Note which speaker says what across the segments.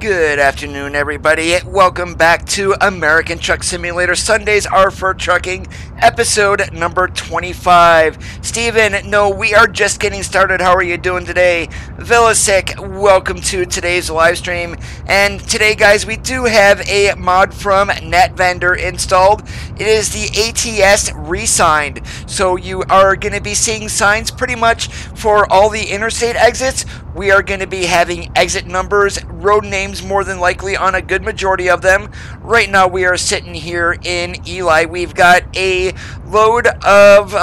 Speaker 1: Good afternoon, everybody. Welcome back to American Truck Simulator Sundays Are for Trucking, episode number 25. Steven, no, we are just getting started. How are you doing today? Villasek, welcome to today's live stream. And today, guys, we do have a mod from NetVendor installed. It is the ATS re-signed. So you are going to be seeing signs pretty much for all the interstate exits. We are going to be having exit numbers, road names more than likely on a good majority of them. Right now we are sitting here in Ely. We've got a load of,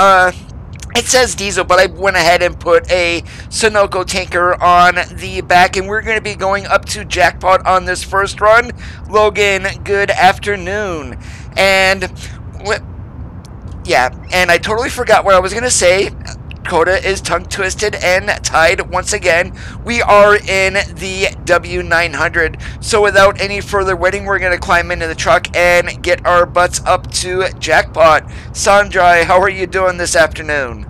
Speaker 1: it says diesel, but I went ahead and put a Sunoco tanker on the back, and we're going to be going up to Jackpot on this first run. Logan, good afternoon. And, yeah, and I totally forgot what I was going to say. Coda is tongue twisted and tied once again. We are in the W900. So without any further waiting, we're going to climb into the truck and get our butts up to Jackpot. Sandrai, how are you doing this afternoon?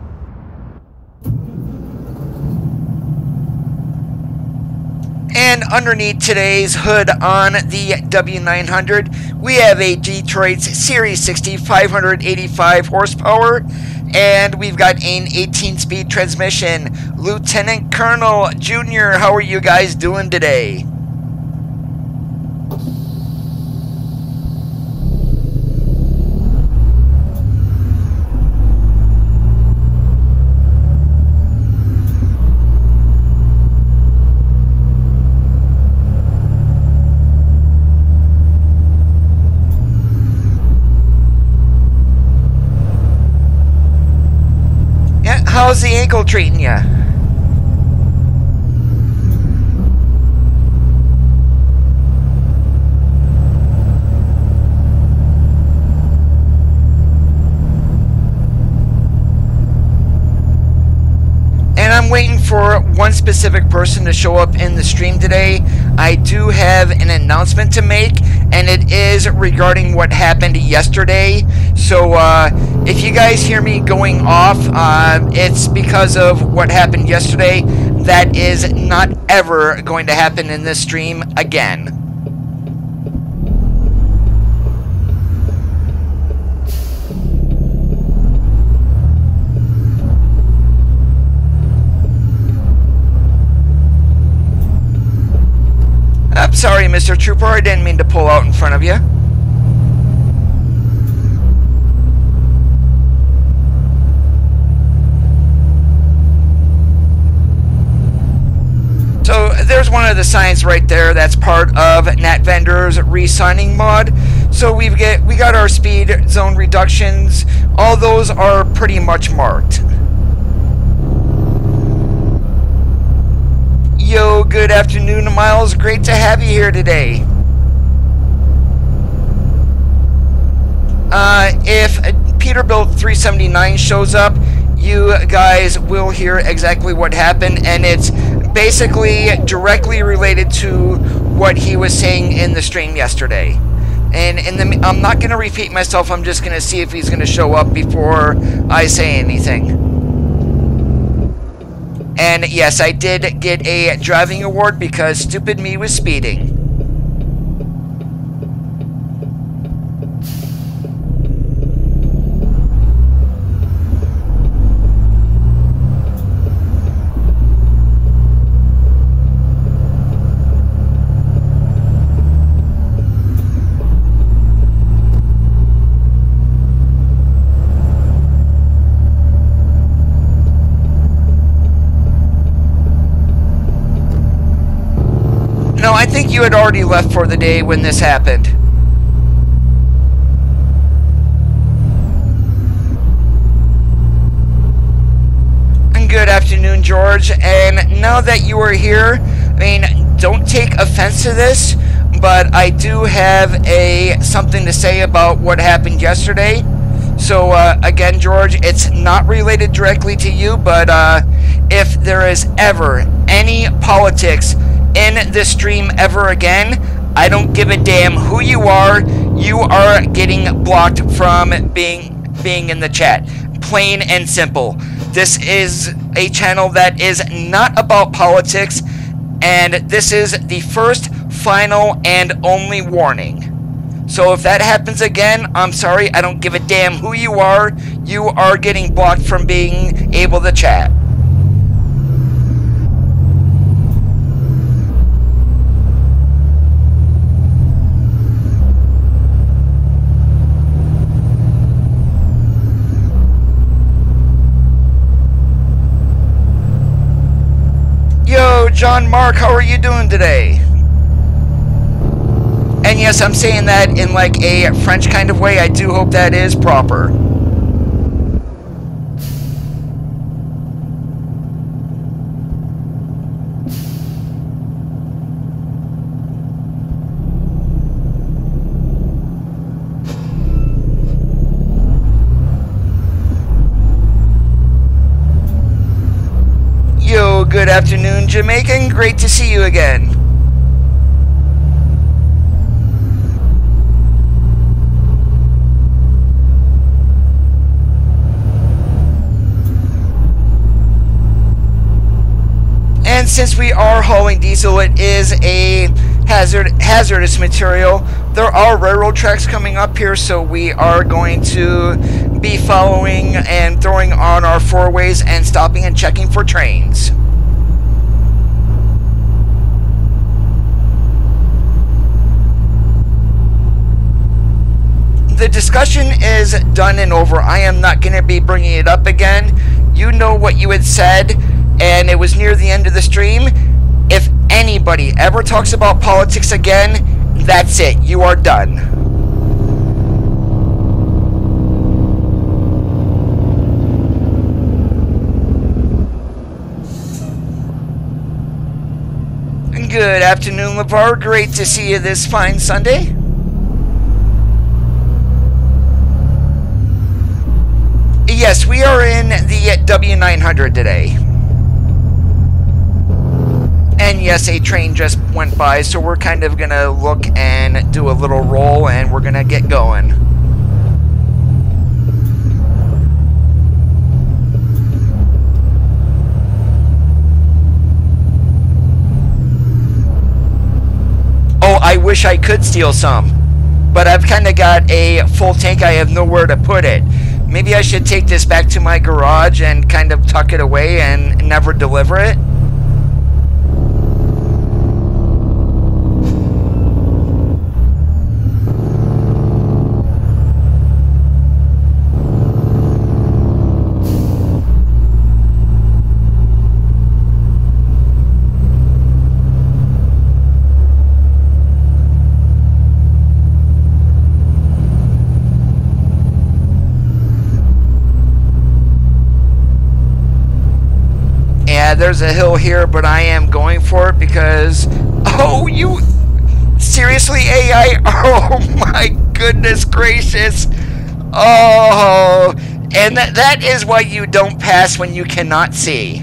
Speaker 1: And underneath today's hood on the W900, we have a Detroit Series 60 585 horsepower. And we've got an 18-speed transmission. Lieutenant Colonel Jr., how are you guys doing today? How's the ankle treating you? And I'm waiting for one specific person to show up in the stream today. I do have an announcement to make, and it is regarding what happened yesterday. So if you guys hear me going off, it's because of what happened yesterday. That is not ever going to happen in this stream again. I'm sorry, Mr. Trooper, I didn't mean to pull out in front of you. So there's one of the signs right there. That's part of NetVendor's re-signing mod. So we got our speed zone reductions. All those are pretty much marked. Yo, good afternoon, Miles. Great to have you here today. If Peterbilt 379 shows up, you guys will hear exactly what happened, and it's basically directly related to what he was saying in the stream yesterday. And I'm not going to repeat myself. I'm just going to see if he's going to show up before I say anything. And yes, I did get a driving award because stupid me was speeding. No, I think you had already left for the day when this happened. And good afternoon, George. And now that you are here, I mean, don't take offense to this, but I do have something to say about what happened yesterday. So, again, George, it's not related directly to you, but if there is ever any politics in this stream ever again, I don't give a damn who you are getting blocked from being in the chat. Plain and simple. This is a channel that is not about politics, and this is the first final and only warning. So if that happens again, I'm sorry, I don't give a damn who you are getting blocked from being able to chat. Yo, John Mark, how are you doing today? And yes, I'm saying that in like a French kind of way. I do hope that is proper. Yo, good afternoon, Jamaican. Great to see you again. And since we are hauling diesel, it is a hazardous material. There are railroad tracks coming up here, so we are going to be following and throwing on our four-ways and stopping and checking for trains. The discussion is done and over. I am not going to be bringing it up again. You know what you had said, and it was near the end of the stream. If anybody ever talks about politics again, that's it. You are done. Good afternoon, LeVar. Great to see you this fine Sunday. Yes, we are in the W900 today. And yes, a train just went by, so we're kind of going to look and do a little roll, and we're going to get going. Oh, I wish I could steal some, but I've kind of got a full tank. I have nowhere to put it. Maybe I should take this back to my garage and kind of tuck it away and never deliver it. There's a hill here, but I am going for it because... Oh, you... Seriously, AI? Oh, my goodness gracious. Oh, and that is why you don't pass when you cannot see.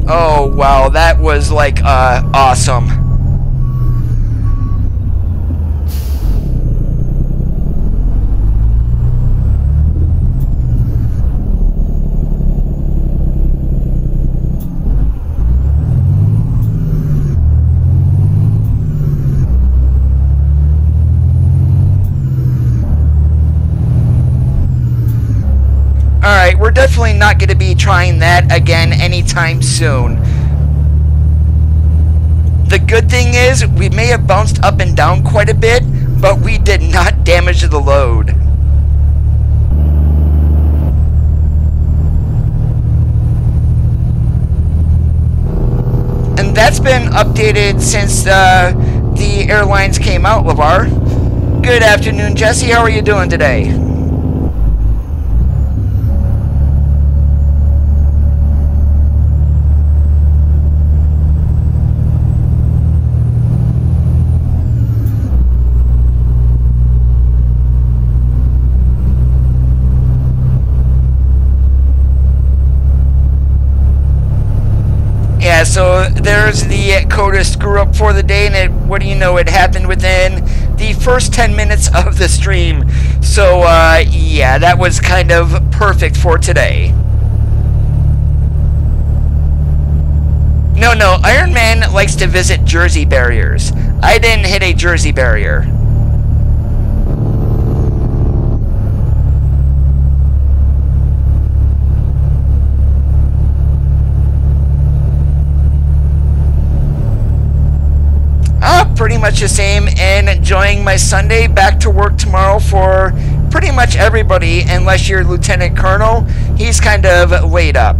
Speaker 1: Oh, wow, that was like, awesome. Alright, we're definitely not going to be trying that again anytime soon. The good thing is, we may have bounced up and down quite a bit, but we did not damage the load. And that's been updated since the airlines came out, LeVar. Good afternoon, Jesse. How are you doing today? Yeah, so there's the Coda screw up for the day, and what do you know, it happened within the first 10 minutes of the stream. So, yeah, that was kind of perfect for today. No, Iron Man likes to visit Jersey barriers. I didn't hit a Jersey barrier. Pretty much the same, and enjoying my Sunday. Back to work tomorrow for pretty much everybody, unless you're Lieutenant Colonel. He's kind of laid up.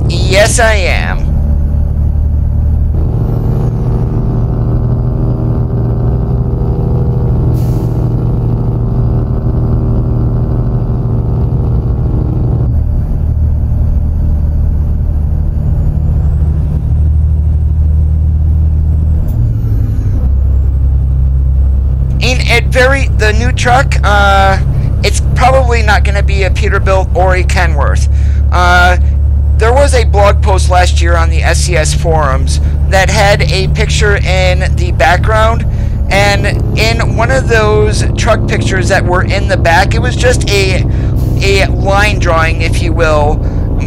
Speaker 1: Yes, I am. The new truck, it's probably not going to be a Peterbilt or a Kenworth. There was a blog post last year on the SCS forums that had a picture in the background, and in one of those truck pictures that were in the back, it was just a line drawing, if you will,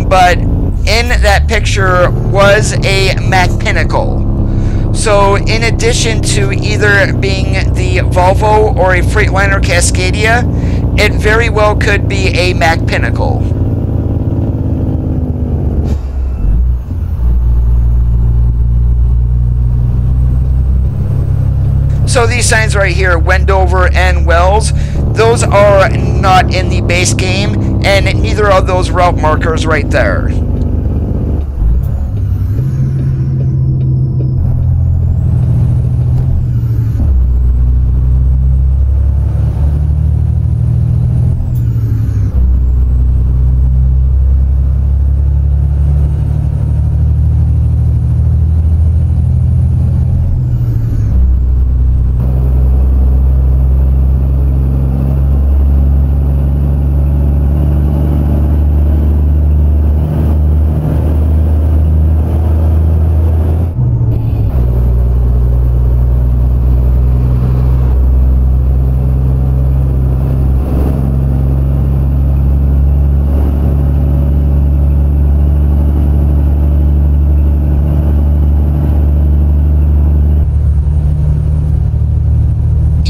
Speaker 1: but in that picture was a Mack Pinnacle. So in addition to either being the Volvo or a Freightliner Cascadia, it very well could be a Mack Pinnacle. So these signs right here, Wendover and Wells, those are not in the base game, and neither are those route markers right there.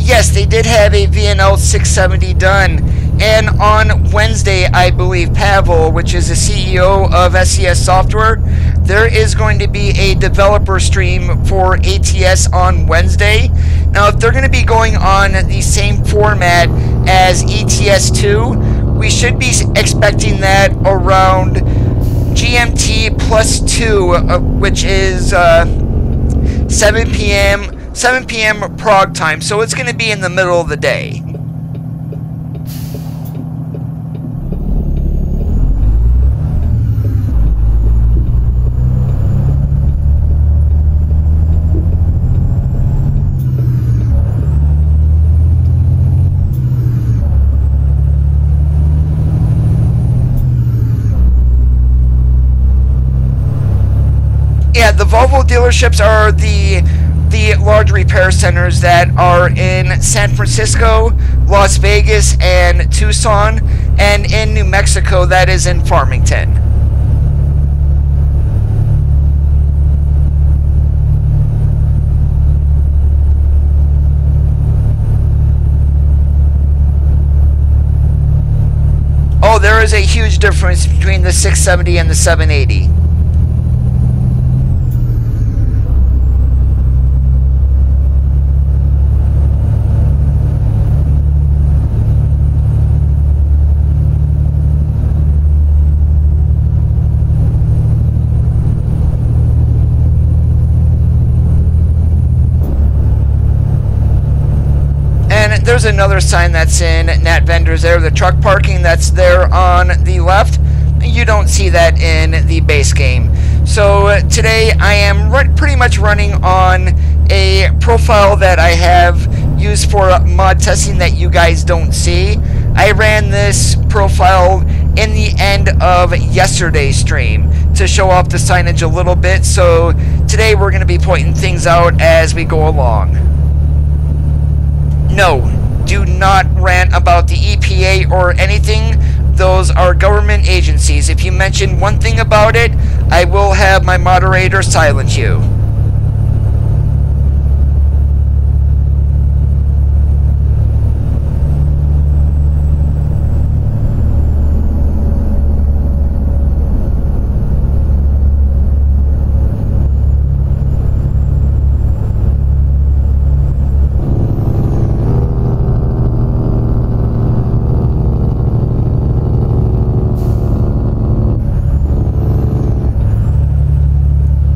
Speaker 1: Yes, they did have a VNL 670 done, and on Wednesday, I believe, Pavel, which is the CEO of SCS Software, there is going to be a developer stream for ATS on Wednesday. Now, if they're going to be going on the same format as ETS2, we should be expecting that around GMT plus 2, which is 7 p.m. Prague time, so it's going to be in the middle of the day. Yeah, the Volvo dealerships are the large repair centers that are in San Francisco, Las Vegas, and Tucson, and in New Mexico, that is in Farmington. Oh, there is a huge difference between the 670 and the 780. there's another sign that's in Nat Vendors there, the truck parking that's there on the left. You don't see that in the base game. So today I am pretty much running on a profile that I have used for mod testing that you guys don't see. I ran this profile in the end of yesterday's stream to show off the signage a little bit, so today we're going to be pointing things out as we go along. No, do not rant about the EPA or anything. Those are government agencies. If you mention one thing about it, I will have my moderator silence you.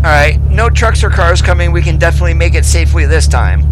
Speaker 1: Alright, no trucks or cars coming. We can definitely make it safely this time.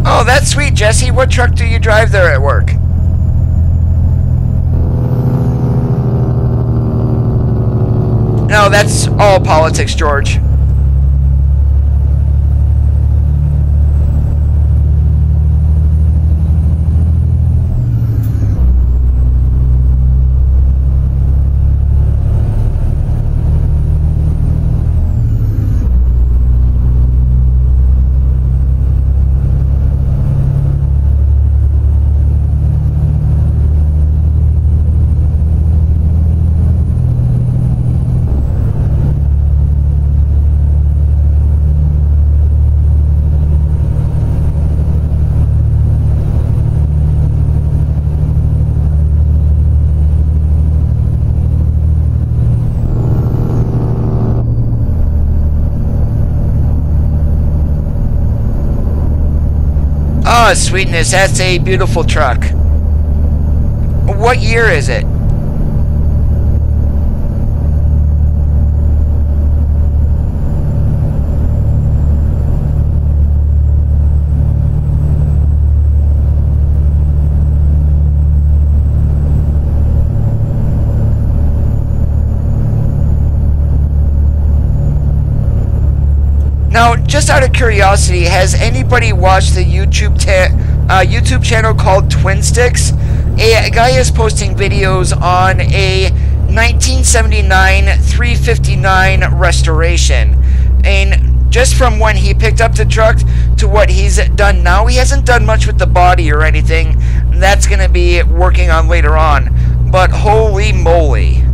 Speaker 1: Oh, that's sweet, Jesse. What truck do you drive there at work? No, that's all politics, George. Oh, sweetness, that's a beautiful truck. What year is it? Now, just out of curiosity, has anybody watched the YouTube channel called Twin Sticks? A guy is posting videos on a 1979 359 restoration. And just from when he picked up the truck to what he's done now, he hasn't done much with the body or anything. That's going to be working on later on. But holy moly.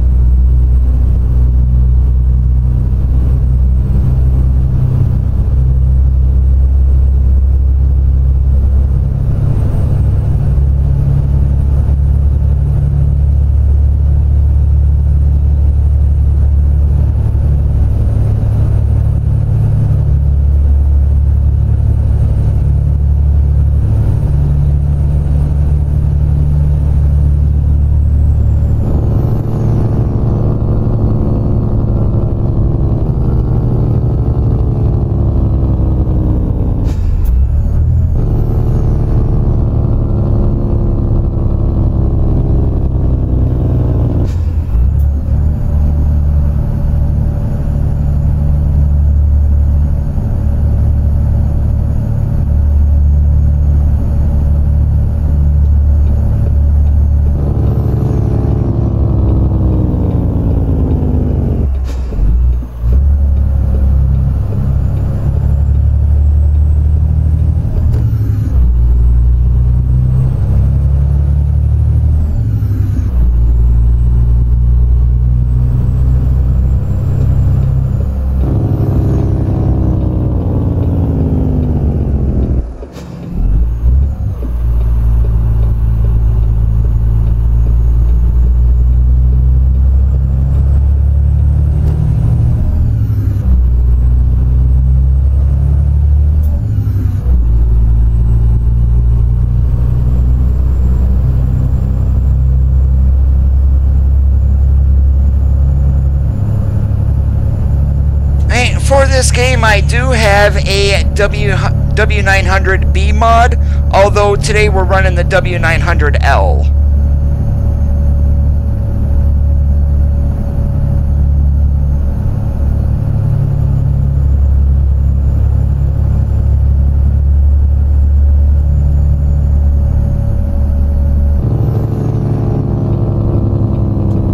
Speaker 1: this game, I do have a W900B mod, although today we're running the W900L.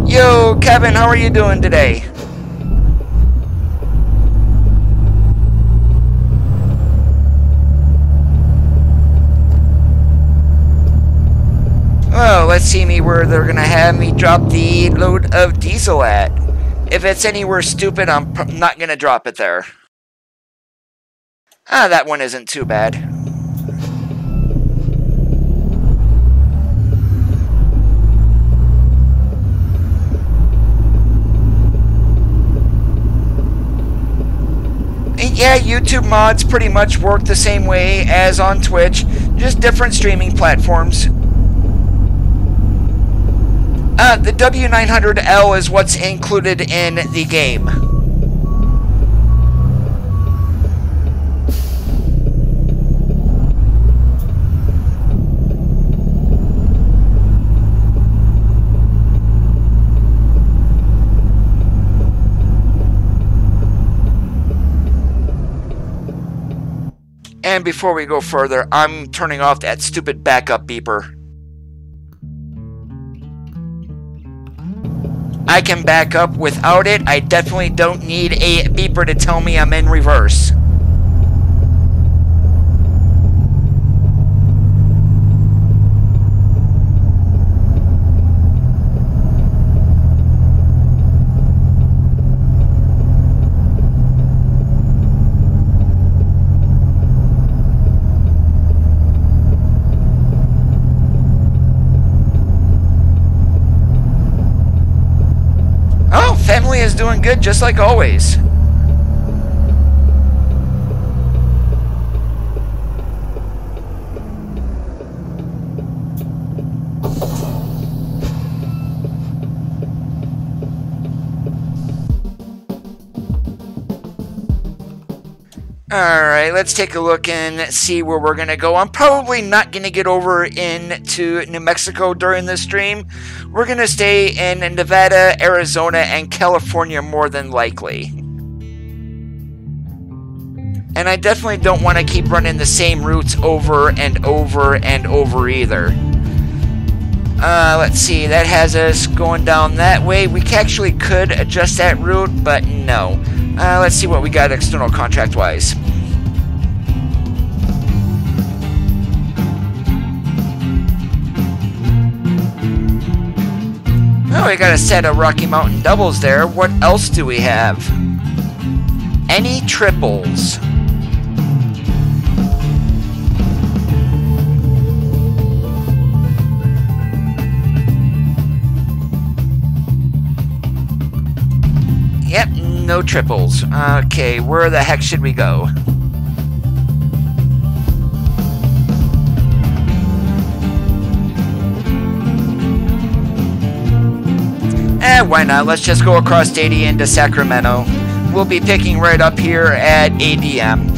Speaker 1: Yo, Kevin, how are you doing today? Well, let's see me where they're gonna have me drop the load of diesel at. If it's anywhere stupid, I'm not gonna drop it there. Ah, that one isn't too bad. Yeah, YouTube mods pretty much work the same way as on Twitch, just different streaming platforms. The W900L is what's included in the game. And before we go further, I'm turning off that stupid backup beeper. I can back up without it. I definitely don't need a beeper to tell me I'm in reverse. Family is doing good, just like always. Alright, let's take a look and see where we're going to go. I'm probably not going to get over into New Mexico during this stream. We're going to stay in Nevada, Arizona, and California more than likely. And I definitely don't want to keep running the same routes over and over and over either. Let's see, that has us going down that way. We actually could adjust that route, but no. Let's see what we got external contract-wise. Oh, we got a set of Rocky Mountain doubles there. What else do we have? Any triples? Yep, no triples. Okay, where the heck should we go? Why not? Let's just go across 80 into Sacramento. We'll be picking right up here at ADM.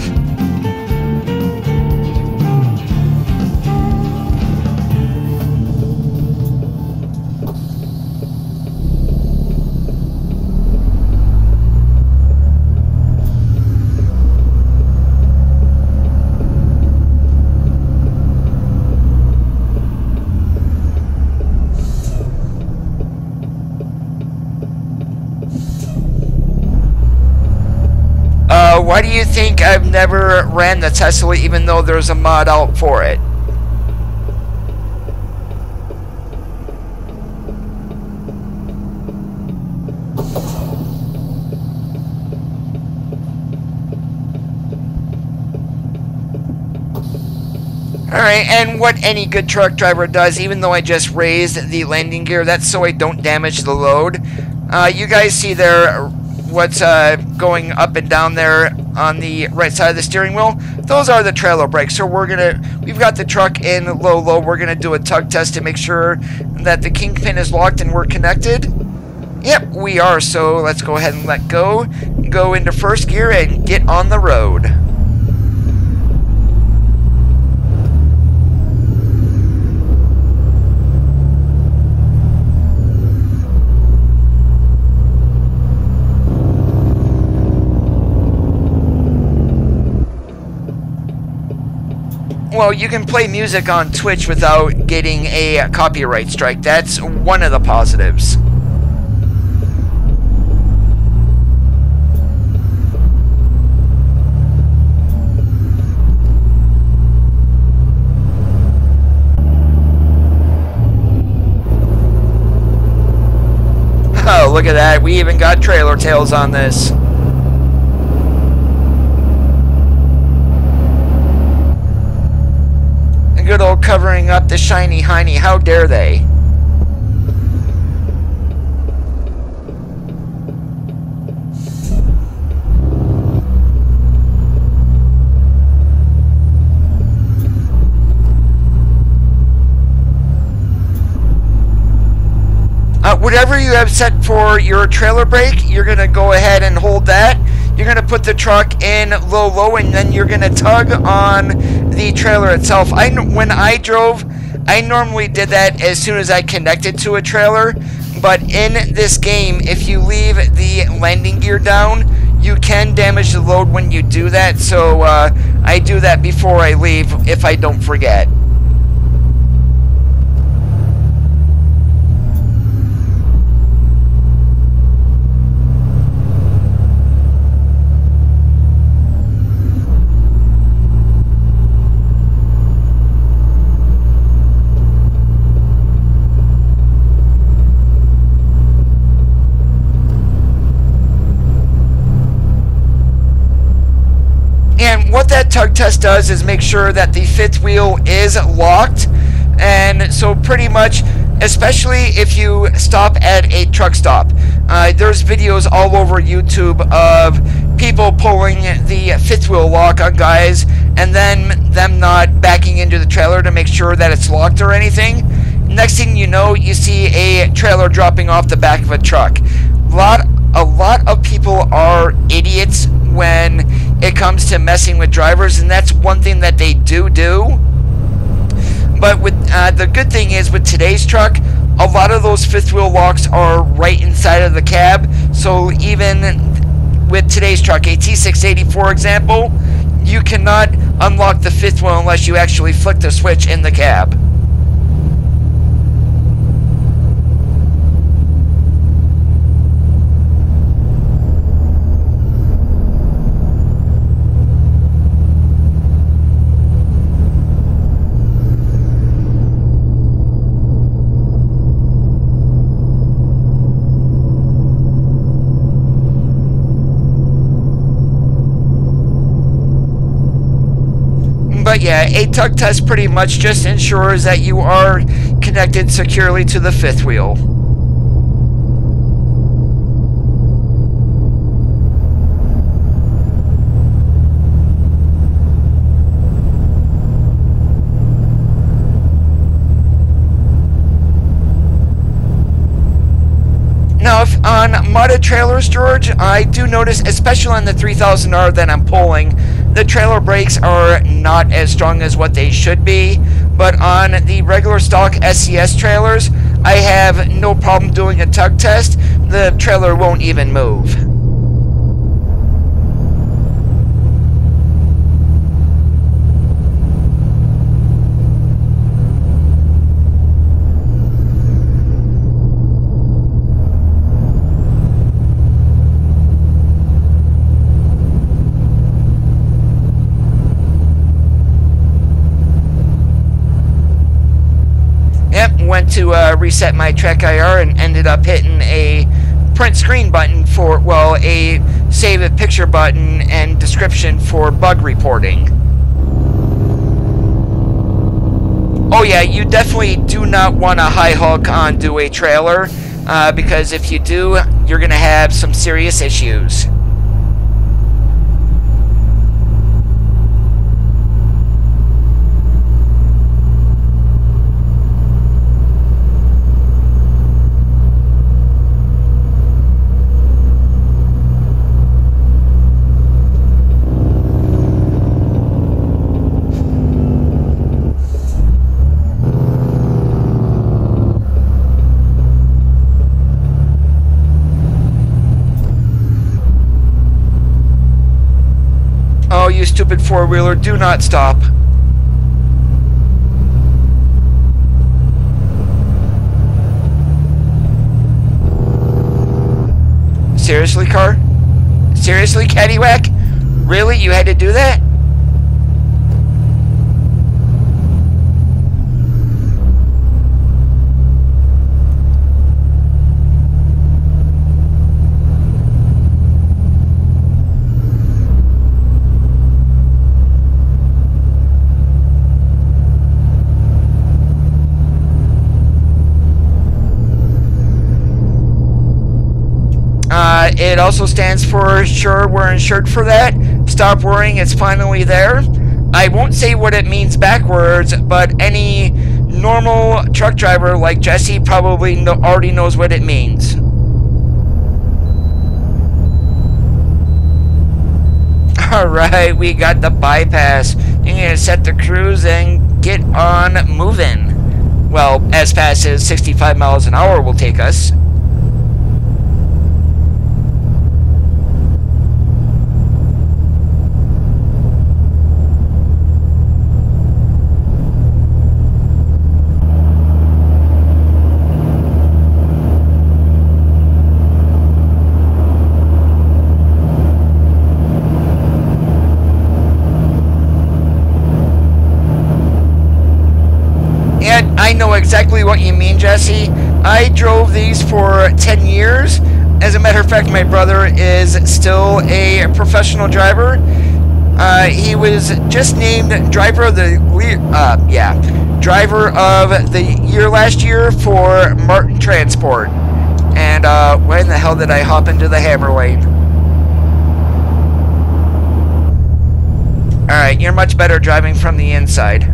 Speaker 1: Why do you think I've never ran the Tesla even though there's a mod out for it? Alright, and what any good truck driver does, even though I just raised the landing gear, that's so I don't damage the load. You guys see there what's going up and down there on the right side of the steering wheel? Those are the trailer brakes. So we've got the truck in low. We're gonna do a tug test to make sure that the kingpin is locked and we're connected. Yep, we are. So let's go ahead and let go go into first gear and get on the road. Well, you can play music on Twitch without getting a copyright strike. That's one of the positives. Oh, look at that. We even got trailer tails on this. Good old covering up the shiny hiney. How dare they? Whatever you have set for your trailer brake, you're going to go ahead and hold that. You're going to put the truck in low, and then you're going to tug on the trailer itself. When I drove, I normally did that as soon as I connected to a trailer. But in this game, if you leave the landing gear down, you can damage the load when you do that. So I do that before I leave if I don't forget. And what that tug test does is make sure that the fifth wheel is locked. And so pretty much, especially if you stop at a truck stop, there's videos all over YouTube of people pulling the fifth wheel lock on guys and then them not backing into the trailer to make sure that it's locked or anything. Next thing you know, you see a trailer dropping off the back of a truck. A lot of people are idiots when it comes to messing with drivers, and that's one thing that they do. But with the good thing is, with today's truck, a lot of those fifth wheel locks are right inside of the cab. So even with today's truck, a T680 for example, you cannot unlock the fifth wheel unless you actually flick the switch in the cab. But yeah, a tug test pretty much just ensures that you are connected securely to the fifth wheel. Now, if on modded trailers, George, I do notice, especially on the 3000R that I'm pulling, the trailer brakes are not as strong as what they should be. But on the regular stock SCS trailers, I have no problem doing a tug test. The trailer won't even move. Went to reset my TrackIR and ended up hitting a print screen button for, well, a save a picture button and description for bug reporting. Oh yeah, you definitely do not want to high hook onto a trailer, because if you do, you're going to have some serious issues. you stupid four-wheeler, do not stop. Seriously, car? Seriously, Caddywhack? Really? You had to do that? It also stands for sure we're insured for that. Stop worrying, it's finally there. I won't say what it means backwards, but any normal truck driver like Jesse probably already knows what it means. Alright, we got the bypass. You're gonna set the cruise and get on moving. Well, as fast as 65 miles an hour will take us. I know exactly what you mean, Jesse. I drove these for 10 years. As a matter of fact, my brother is still a professional driver. He was just named driver of the year last year for Martin Transport. And when the hell did I hop into the hammer lane? Alright, you're much better driving from the inside.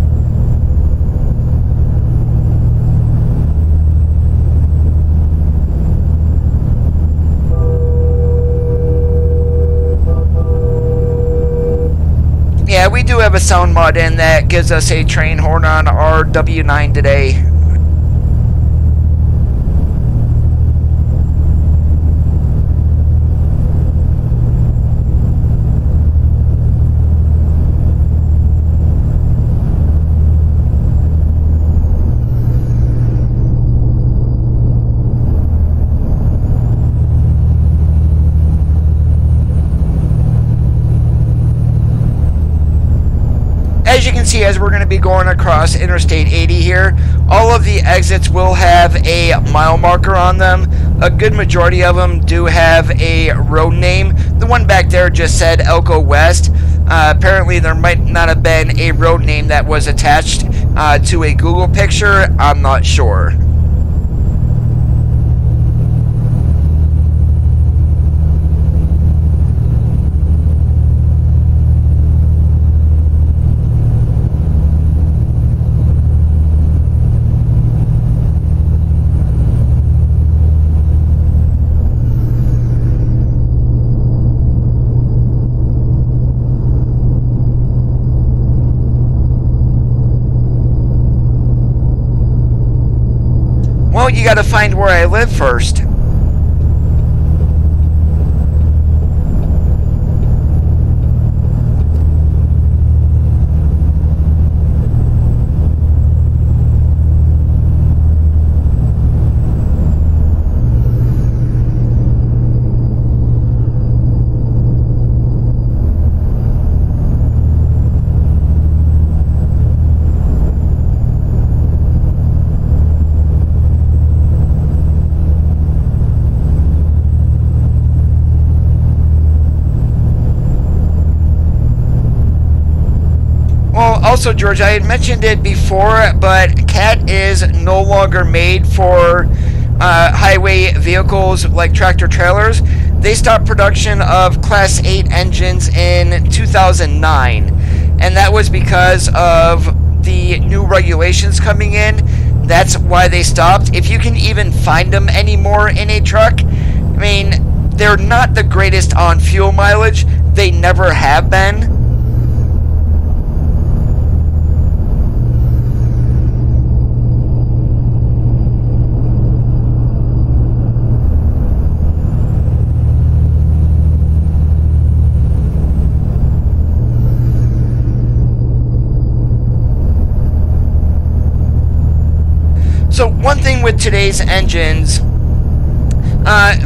Speaker 1: Yeah, we do have a sound mod in that gives us a train horn on our W9 today. As you can see, as we're going to be going across Interstate 80 here, all of the exits will have a mile marker on them. A good majority of them do have a road name. The one back there just said Elko West. Apparently there might not have been a road name that was attached to a Google picture. I'm not sure. Well, you gotta find where I live first. Also, George, I had mentioned it before, but CAT is no longer made for highway vehicles like tractor trailers. They stopped production of Class 8 engines in 2009, and that was because of the new regulations coming in. That's why they stopped. If you can even find them anymore in a truck, I mean, they're not the greatest on fuel mileage. They never have been. So one thing with today's engines,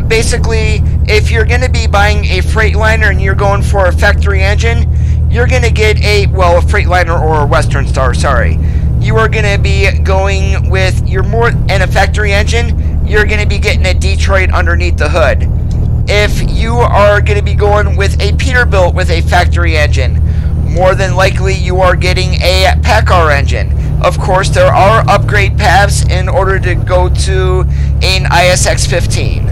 Speaker 1: basically, if you're going to be buying a Freightliner and you're going for a factory engine, you're going to get a Freightliner or a Western Star, sorry. You are going to be going with and a factory engine, you're going to be getting a Detroit underneath the hood. If you are going to be going with a Peterbilt with a factory engine, more than likely you are getting a PACCAR engine. Of course, there are upgrade paths in order to go to an ISX 15.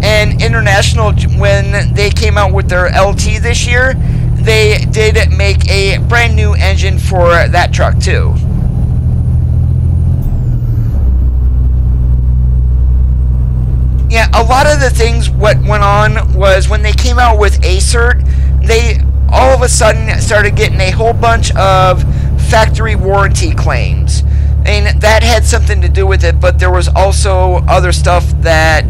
Speaker 1: And International, when they came out with their LT this year, they did make a brand new engine for that truck too. Yeah, a lot of the things what went on was when they came out with ACERT, they all of a sudden started getting a whole bunch of factory warranty claims. And that had something to do with it, but there was also other stuff that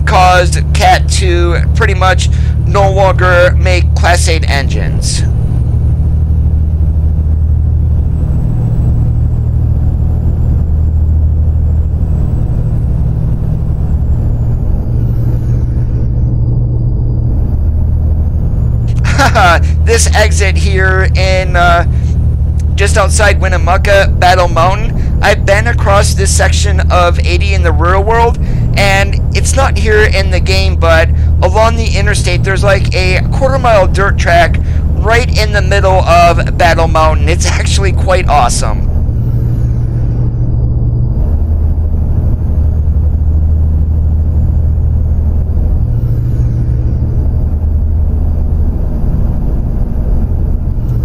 Speaker 1: caused CAT to pretty much no longer make Class 8 engines. This exit here in just outside Winnemucca, Battle Mountain, I've been across this section of 80 in the real world, and it's not here in the game, but along the interstate there's like a quarter-mile dirt track right in the middle of Battle Mountain. It's actually quite awesome.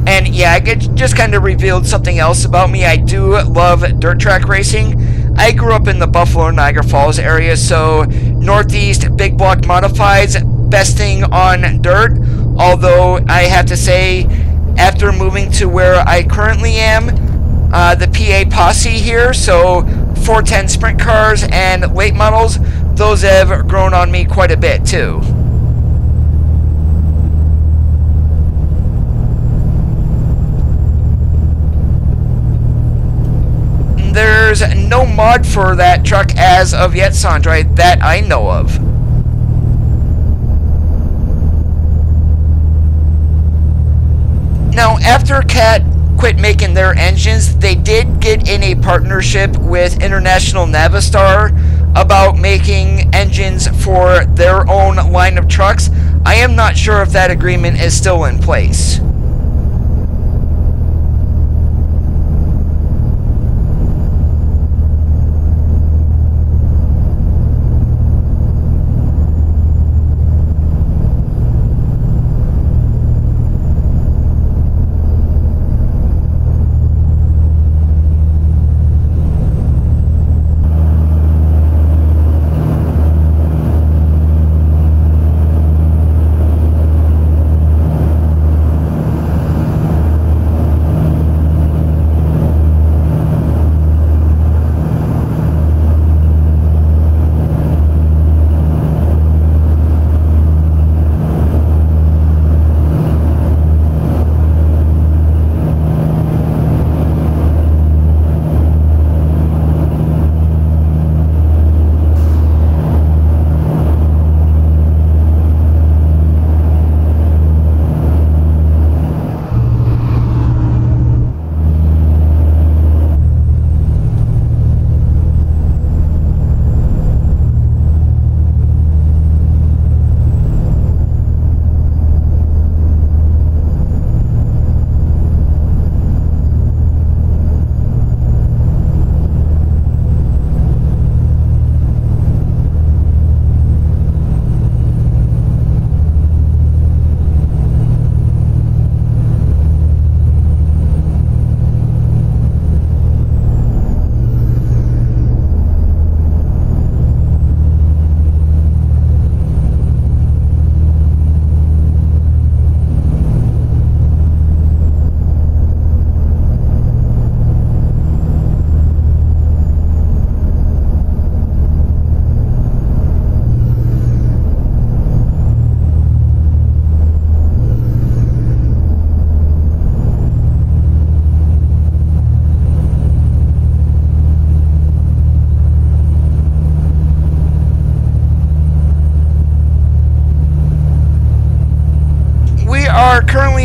Speaker 1: And yeah, I just kind of revealed something else about me. I do love dirt track racing. I grew up in the Buffalo, Niagara Falls area, so Northeast Big Block Modifieds, best thing on dirt. Although I have to say, after moving to where I currently am, the PA posse here, so 410 sprint cars and late models, those have grown on me quite a bit too. There's no mod for that truck as of yet, Sandra, that I know of. Now, after CAT quit making their engines, they did get in a partnership with International Navistar about making engines for their own line of trucks. I am not sure if that agreement is still in place.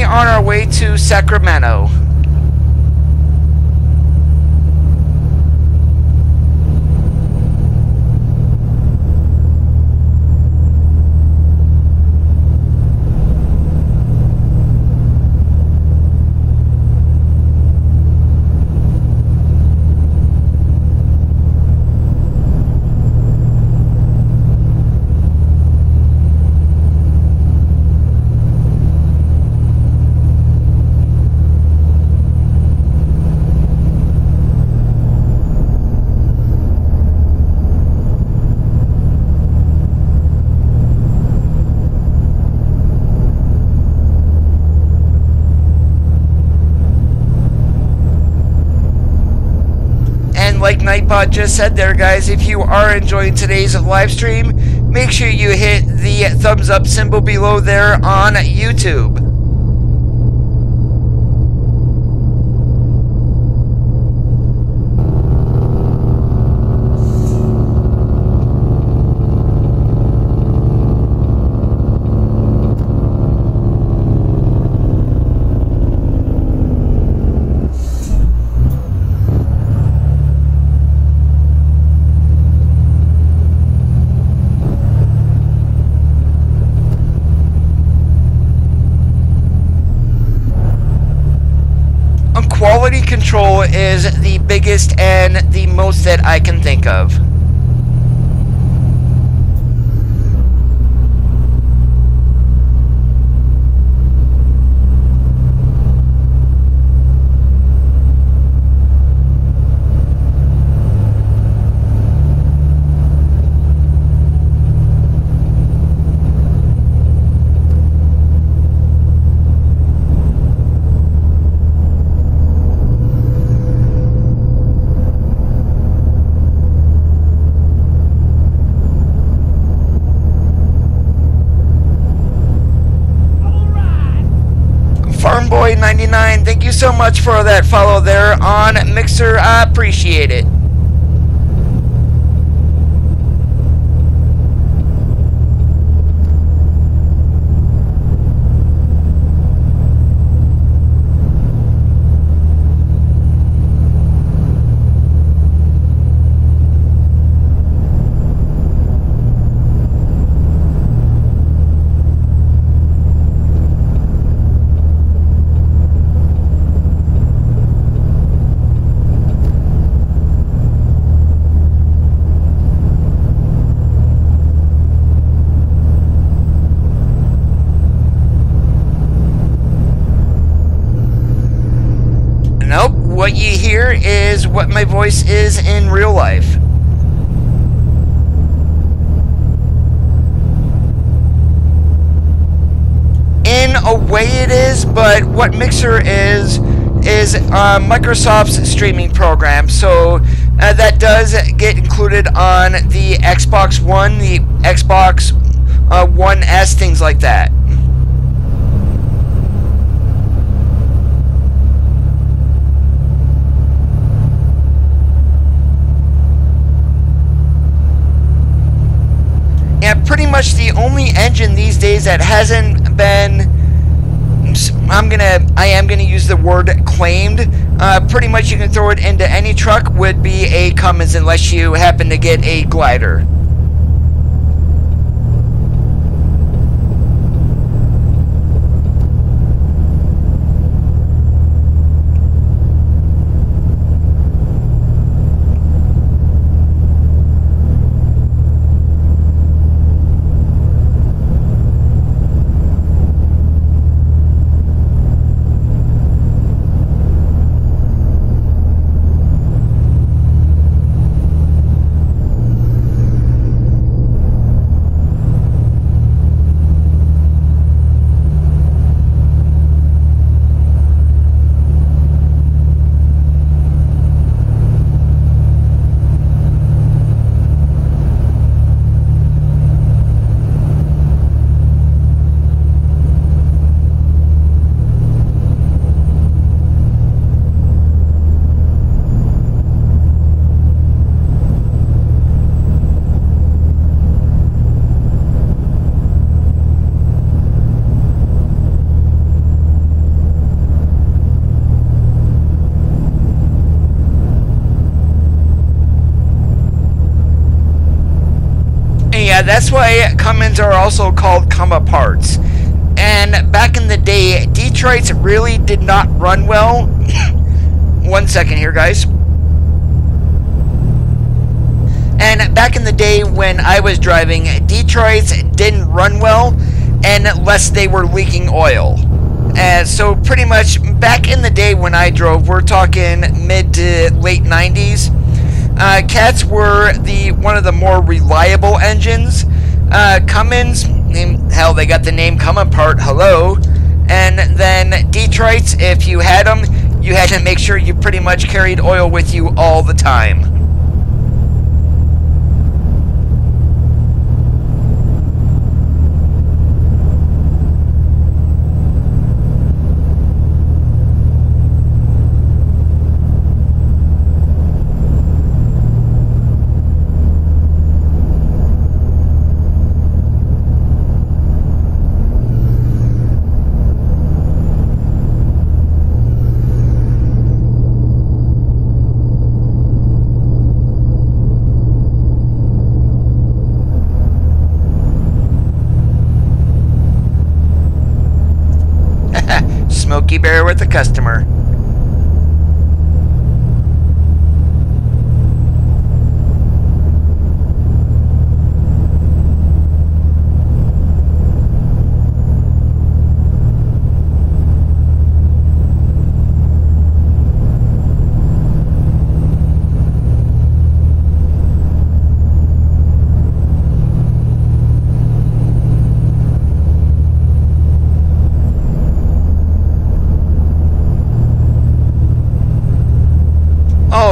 Speaker 1: on our way to Sacramento. Like Nightbot just said there, guys, if you are enjoying today's live stream, make sure you hit the thumbs up symbol below there on YouTube. Quality control is the biggest and the most that I can think of. Farmboy99, thank you so much for that follow there on Mixer. I appreciate it. What you hear is what my voice is in real life. In a way it is, but what Mixer is Microsoft's streaming program. So that does get included on the Xbox One, the Xbox One S, things like that. Yeah, pretty much the only engine these days that hasn't been, I am gonna use the word claimed. Pretty much you can throw it into any truck, would be a Cummins, unless you happen to get a glider. Yeah, that's why Cummins are also called come parts. And back in the day, Detroit's really did not run well. 1 second here, guys. And back in the day when I was driving, Detroit's didn't run well unless they were leaking oil. And so pretty much back in the day when I drove, we're talking mid to late 90s, Cats were one of the more reliable engines. Cummins, hell, they got the name Come Part, hello. And then Detroit's, if you had them, you had to make sure you pretty much carried oil with you all the time. Smokey Bear with the customer.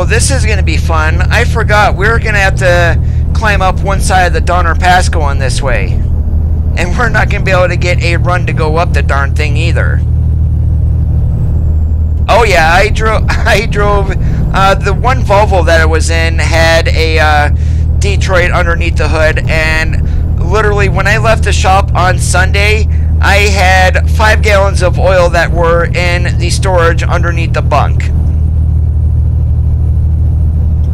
Speaker 1: This is going to be fun. I forgot we were going to have to climb up one side of the Donner Pass going this way. And we're not going to be able to get a run to go up the darn thing either. Oh yeah, I drove the one Volvo that I was in had a Detroit underneath the hood, and literally when I left the shop on Sunday, I had 5 gallons of oil that were in the storage underneath the bunk.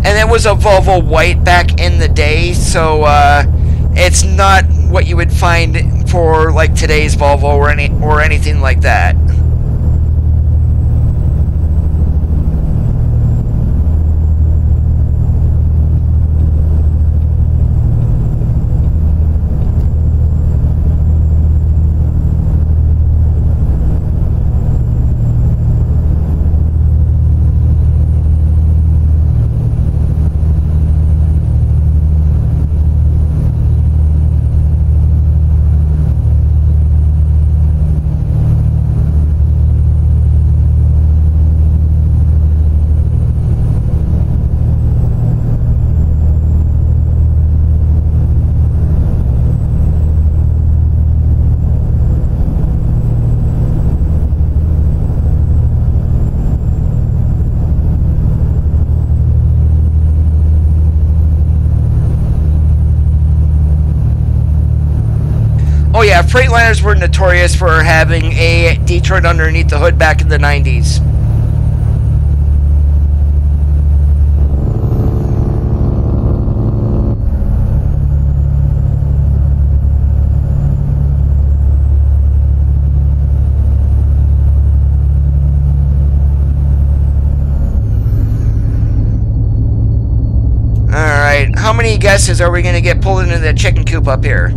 Speaker 1: And it was a Volvo white back in the day, so it's not what you would find for like today's Volvo or anything like that. Oh yeah, Freightliners were notorious for having a Detroit underneath the hood back in the 90s. Alright, how many guesses are we going to get pulled into the chicken coop up here?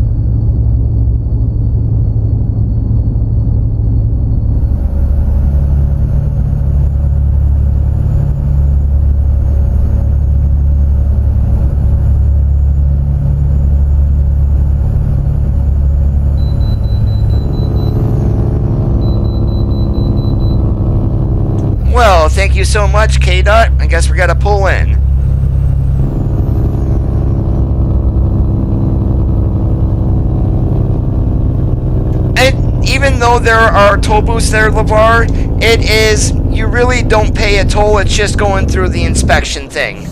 Speaker 1: Well, thank you so much, K-Dot. I guess we gotta pull in. And even though there are toll booths there, LeVar, it is, you really don't pay a toll, it's just going through the inspection thing.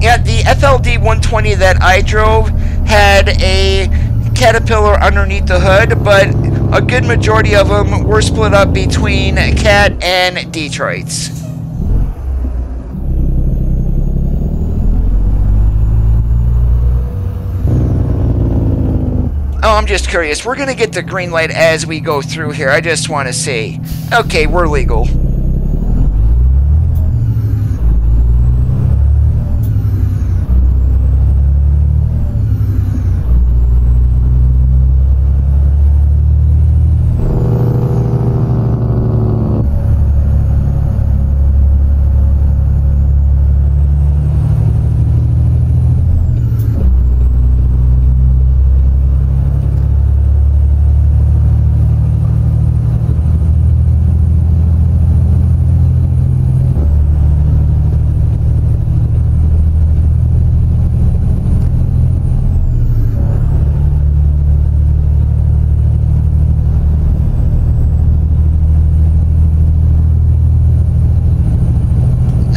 Speaker 1: Yeah, the FLD 120 that I drove had a Caterpillar underneath the hood, but a good majority of them were split up between Cat and Detroits. I'm just curious. We're going to get the green light as we go through here. I just want to see. Okay, we're legal.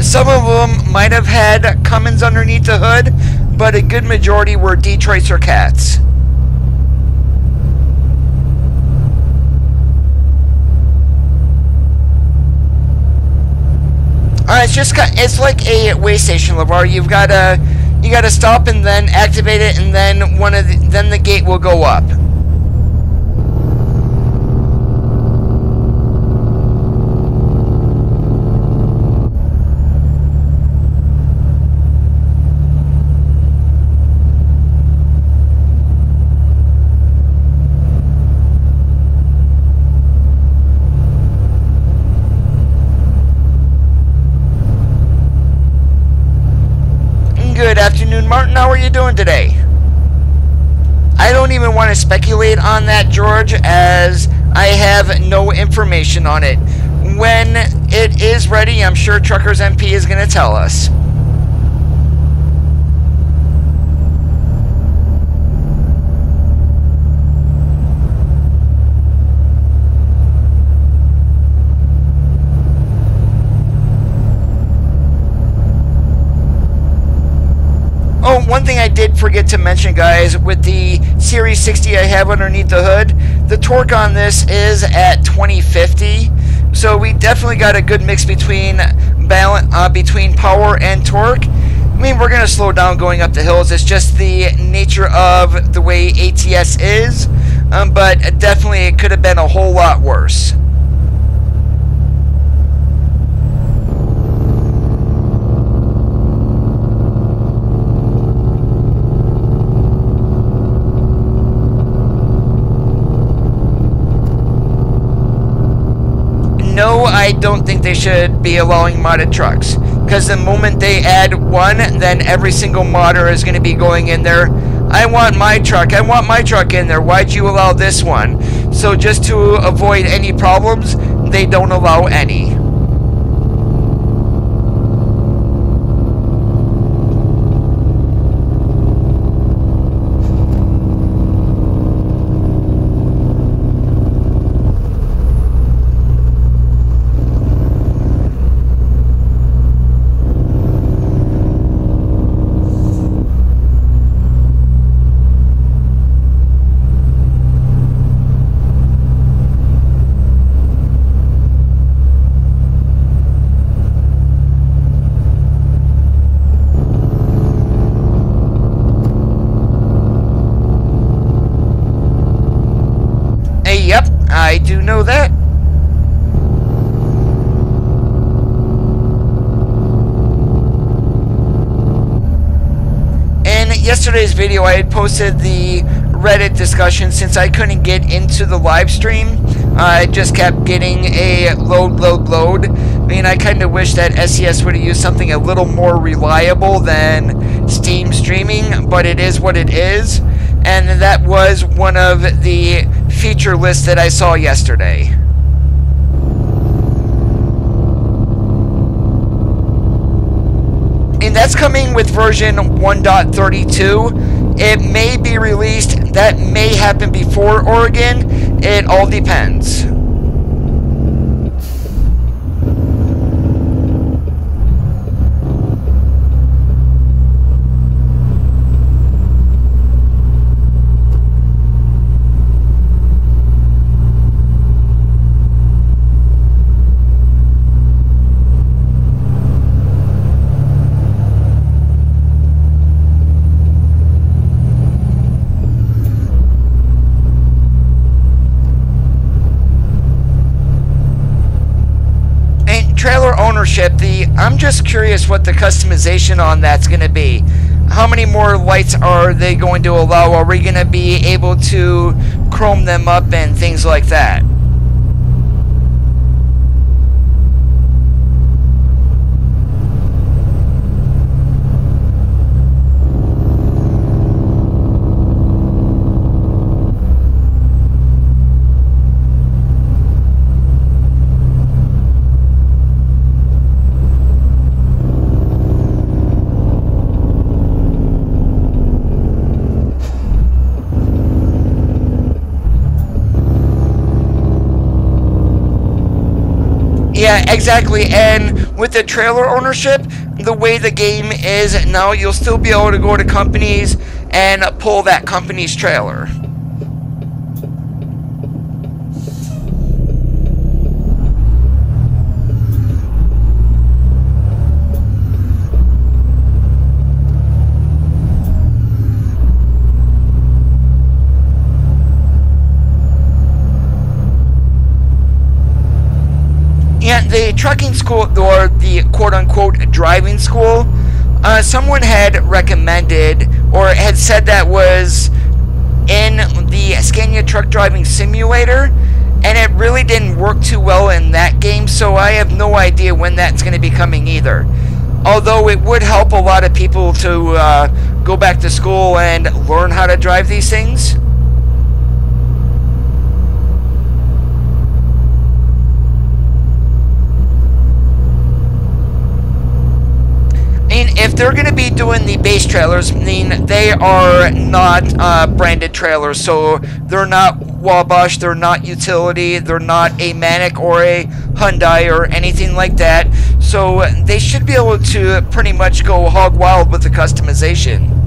Speaker 1: Some of them might have had Cummins underneath the hood, but a good majority were Detroits or Cats. It's like a way station, LeVar. You gotta stop and then activate it, and then then the gate will go up. Good afternoon, Martin. How are you doing today? I don't even want to speculate on that, George, as I have no information on it. When it is ready, I'm sure Truckers MP is going to tell us. Oh, one thing I did forget to mention, guys, with the Series 60 I have underneath the hood, the torque on this is at 2050, so we definitely got a good mix between between power and torque. I mean, we're going to slow down going up the hills. It's just the nature of the way ATS is, but definitely it could have been a whole lot worse. No, I don't think they should be allowing modded trucks, because the moment they add one, then every single modder is going to be going in there. I want my truck in there. Why'd you allow this one? So just to avoid any problems, they don't allow any. Yep, I do know that. In yesterday's video, I had posted the Reddit discussion. Since I couldn't get into the live stream, I just kept getting a load. I mean, I kind of wish that SES would have used something a little more reliable than Steam streaming, but it is what it is. And that was one of the feature lists that I saw yesterday. And that's coming with version 1.32. It may be released. That may happen before Oregon. It all depends. ownership, I'm just curious what the customization on that's going to be. How many more lights are they going to allow? Are we going to be able to chrome them up and things like that? Yeah, exactly. And with the trailer ownership, the way the game is now, you'll still be able to go to companies and pull that company's trailer. And the trucking school, or the quote-unquote driving school, someone had recommended, or had said that was in the Scania truck driving simulator, and it really didn't work too well in that game, so I have no idea when that's going to be coming either. Although it would help a lot of people to go back to school and learn how to drive these things. If they're going to be doing the base trailers, they are not branded trailers, so they're not Wabash, they're not utility, they're not a Manic or a Hyundai or anything like that, so they should be able to pretty much go hog wild with the customization.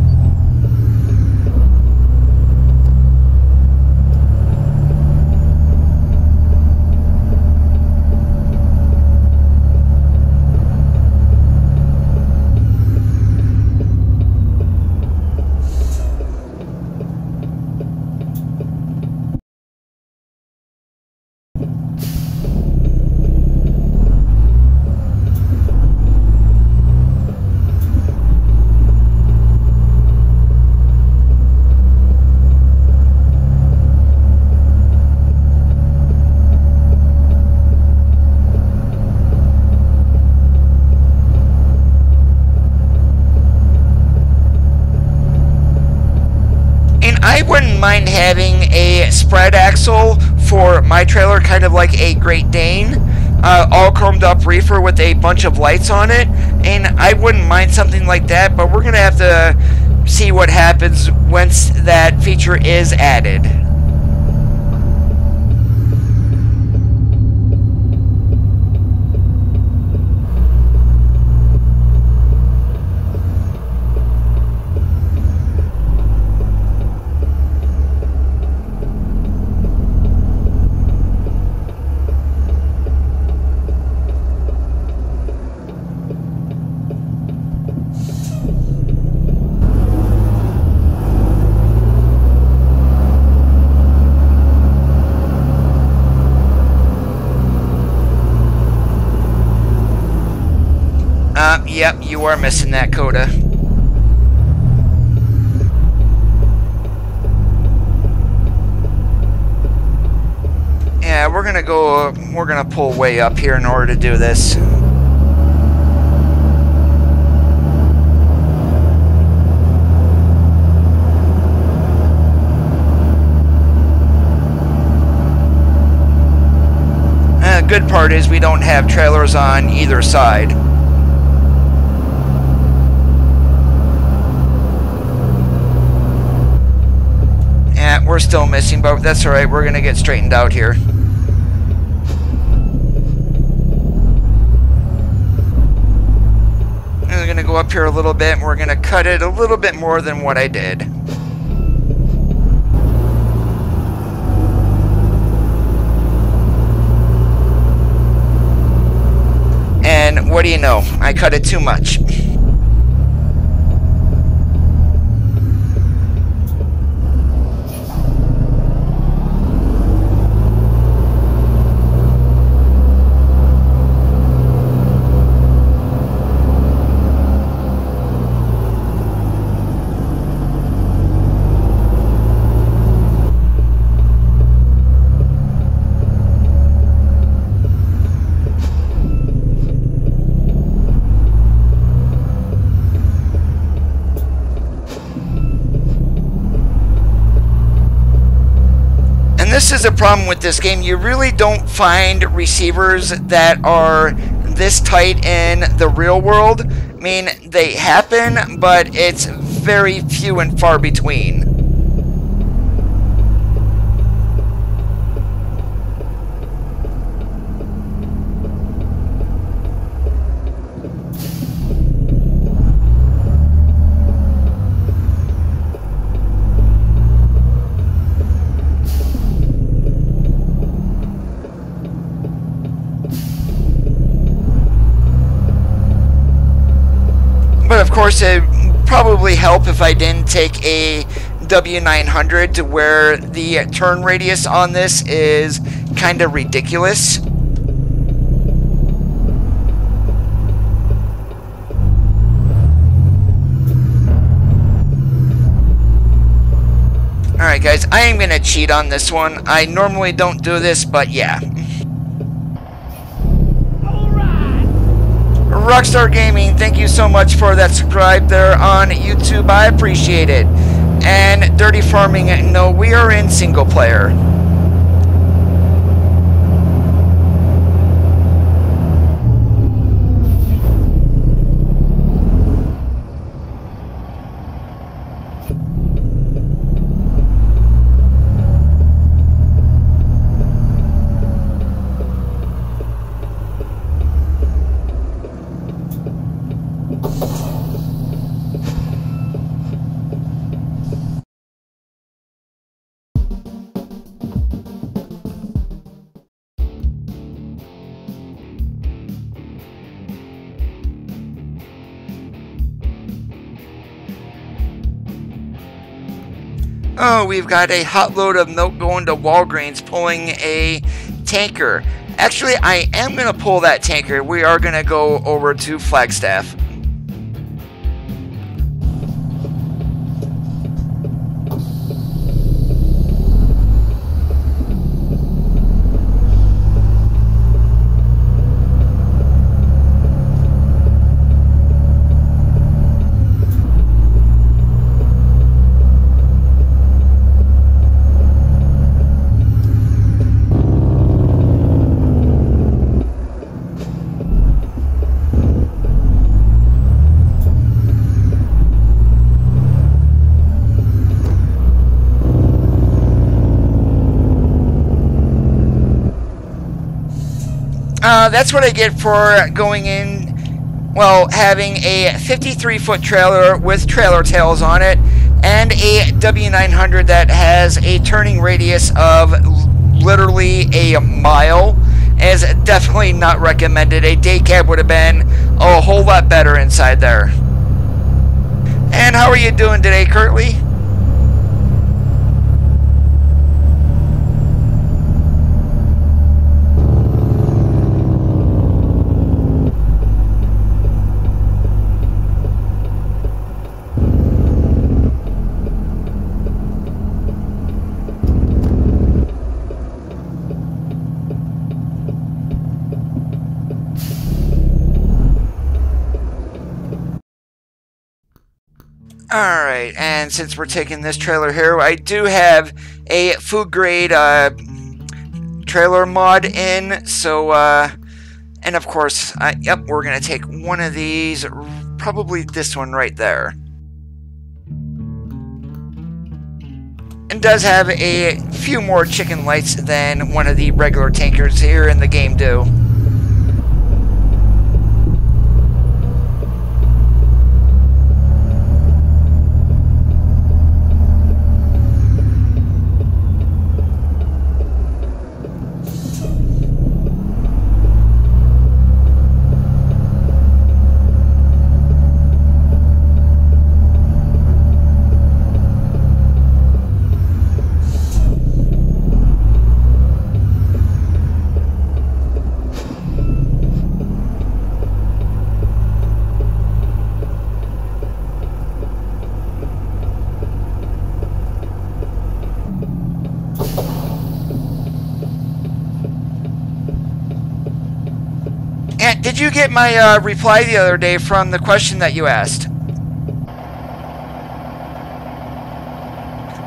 Speaker 1: I wouldn't mind having a spread axle for my trailer, kind of like a Great Dane, all chromed up reefer with a bunch of lights on it, and I wouldn't mind something like that, but we're going to have to see what happens once that feature is added. Yep, you are missing that, Coda. Yeah, we're gonna pull way up here in order to do this. The good part is we don't have trailers on either side. We're still missing, but that's alright, we're gonna get straightened out here. I'm gonna go up here a little bit, and we're gonna cut it a little bit more than what I did. And what do you know? I cut it too much. this is a problem with this game. You really don't find receivers that are this tight in the real world. I mean, they happen, but it's very few and far between. But of course, it would probably help if I didn't take a W900 to where the turn radius on this is kind of ridiculous. Alright guys, I am going to cheat on this one. I normally don't do this, but yeah. Rockstar Gaming, thank you so much for that subscribe there on YouTube. I appreciate it. And Dirty Farming, no, we are in single player. Oh, we've got a hot load of milk going to Walgreens pulling a tanker. Actually, I am going to pull that tanker. We are going to go over to Flagstaff. That's what I get for going in, well, having a 53-foot trailer with trailer tails on it and a W900 that has a turning radius of literally a mile. Is definitely not recommended. A day cab would have been a whole lot better inside there. And how are you doing today, Curtly? Alright, and since we're taking this trailer here, I do have a food grade trailer mod in, so, and of course, yep, we're going to take one of these, probably this one right there. And does have a few more chicken lights than one of the regular tankers here in the game do. And did you get my reply the other day from the question that you asked?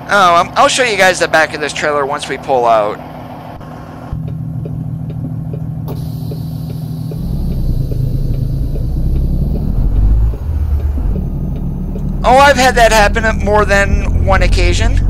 Speaker 1: Oh, I'll show you guys the back of this trailer once we pull out. Oh, I've had that happen on more than one occasion.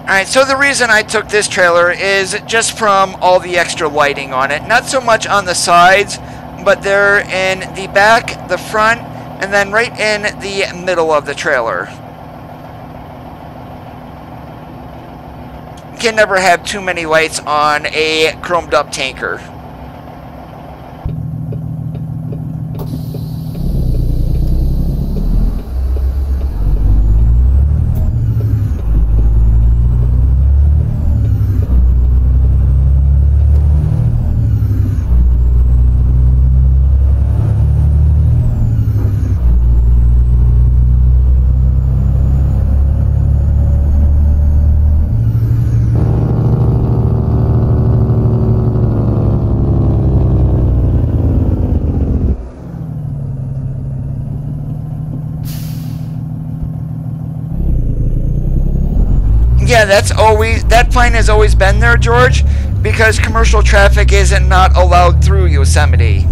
Speaker 1: Alright, so the reason I took this trailer is just from all the extra lighting on it. Not so much on the sides, but they're in the back, the front, and then right in the middle of the trailer. You can never have too many lights on a chromed up tanker. Yeah, that fine has always been there, George, because commercial traffic is not allowed through Yosemite.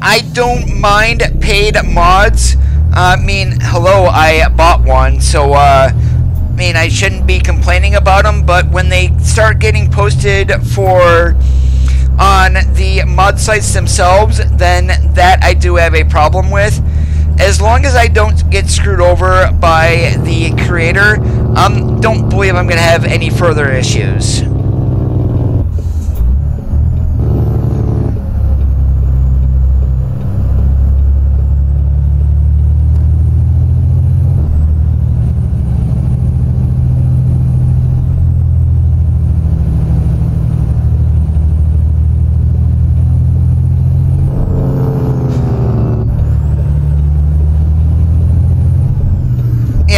Speaker 1: I don't mind paid mods. Hello, I bought one, so, I shouldn't be complaining about them, but when they start getting posted on the mod sites themselves, then that I do have a problem with. As long as I don't get screwed over by the creator, don't believe I'm going to have any further issues.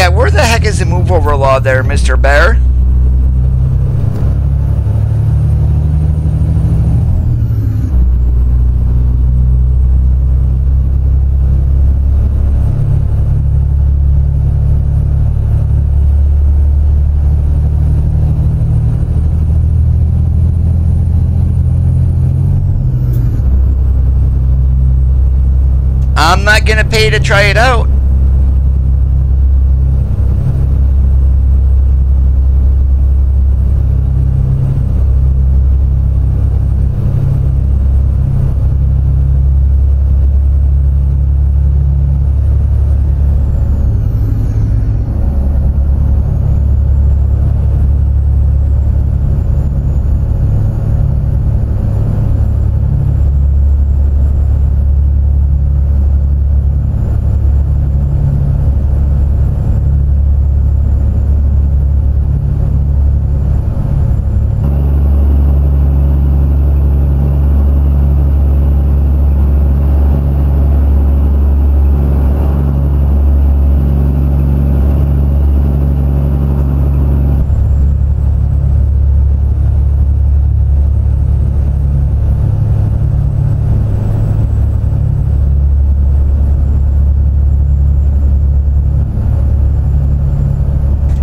Speaker 1: Where the heck is the move over law there, Mr. Bear? I'm not gonna pay to try it out.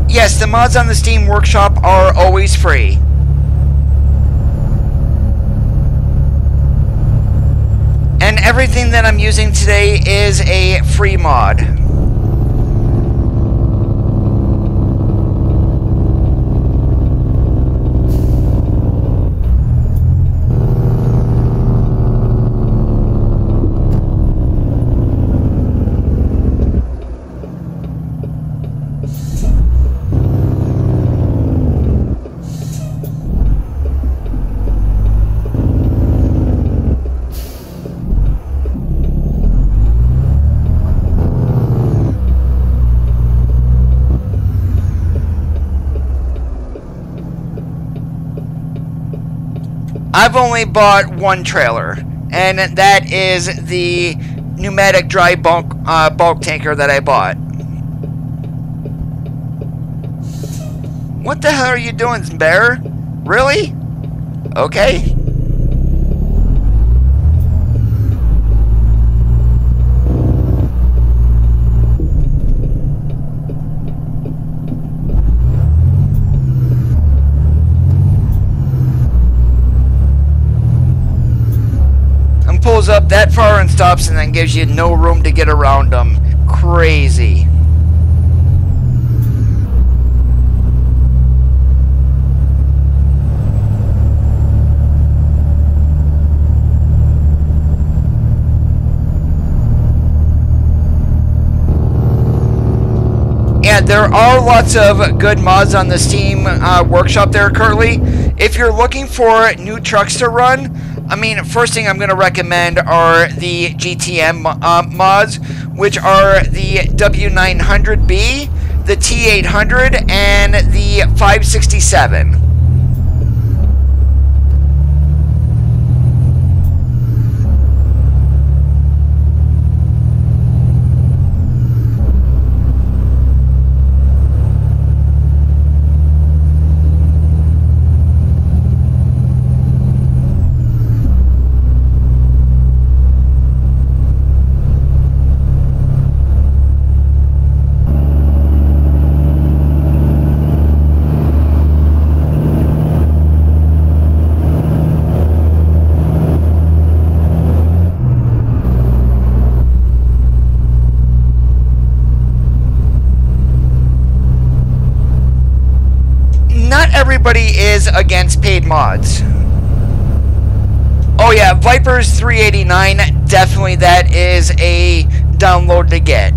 Speaker 1: Yes, the mods on the Steam Workshop are always free. everything that I'm using today is a free mod. I've only bought one trailer, and that is the pneumatic dry bulk tanker that I bought. What the hell are you doing, Bear? Really? Okay. Pulls up that far and stops, and then gives you no room to get around them. Crazy. And there are lots of good mods on the Steam workshop there currently. If you're looking for new trucks to run, I mean, first thing I'm going to recommend are the GTM mods, which are the W900B, the T800, and the 567. Everybody is against paid mods. Oh yeah, Viper's 389, definitely that is a download to get.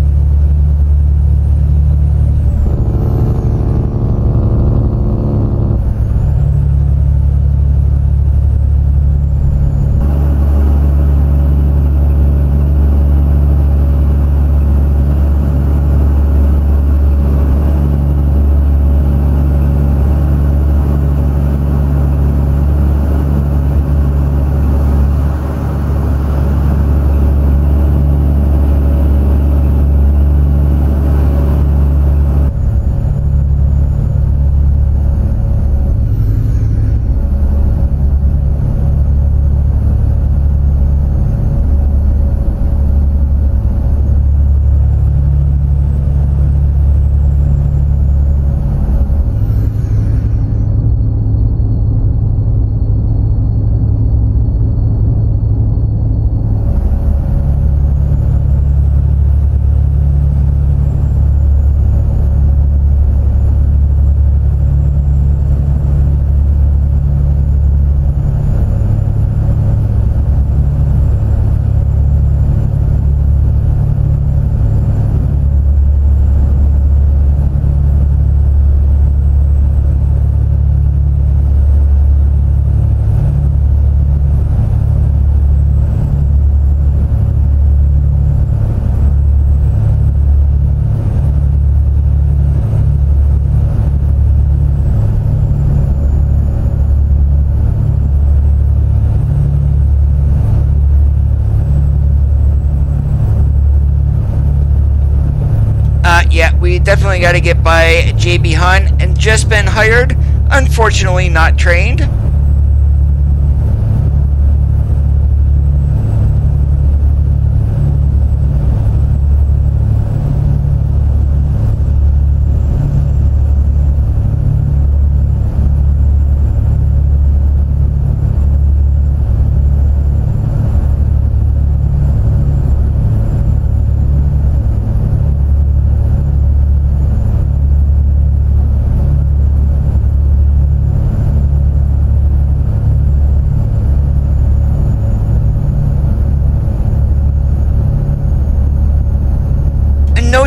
Speaker 1: Yeah, we definitely got to get by JB Hunt, and just been hired, unfortunately not trained.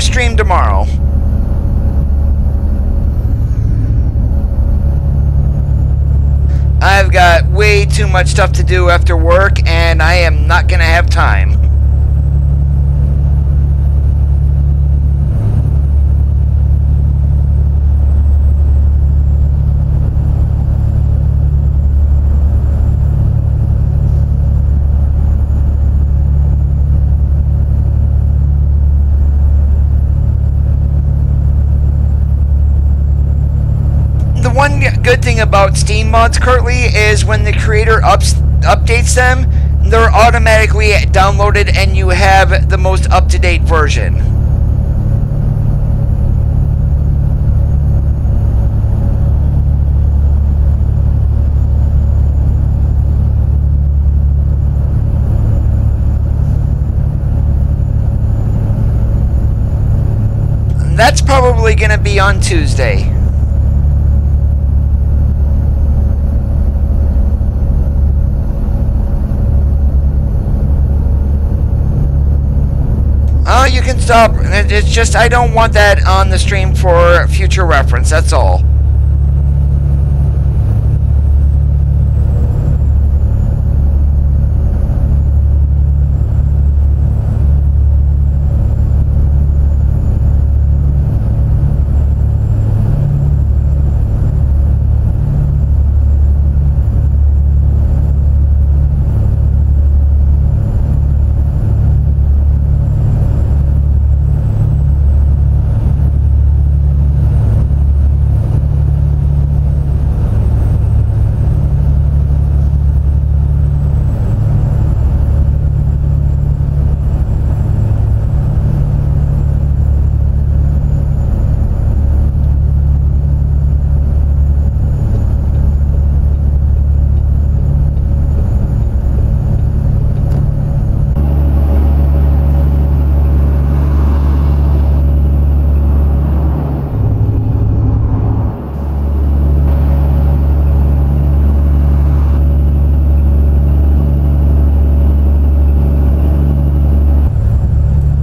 Speaker 1: stream tomorrow. I've got way too much stuff to do after work, and I am not going to have time. One good thing about Steam mods currently is when the creator updates them, they're automatically downloaded and you have the most up-to-date version. That's probably going to be on Tuesday. Oh, you can stop. It's just I don't want that on the stream for future reference, that's all.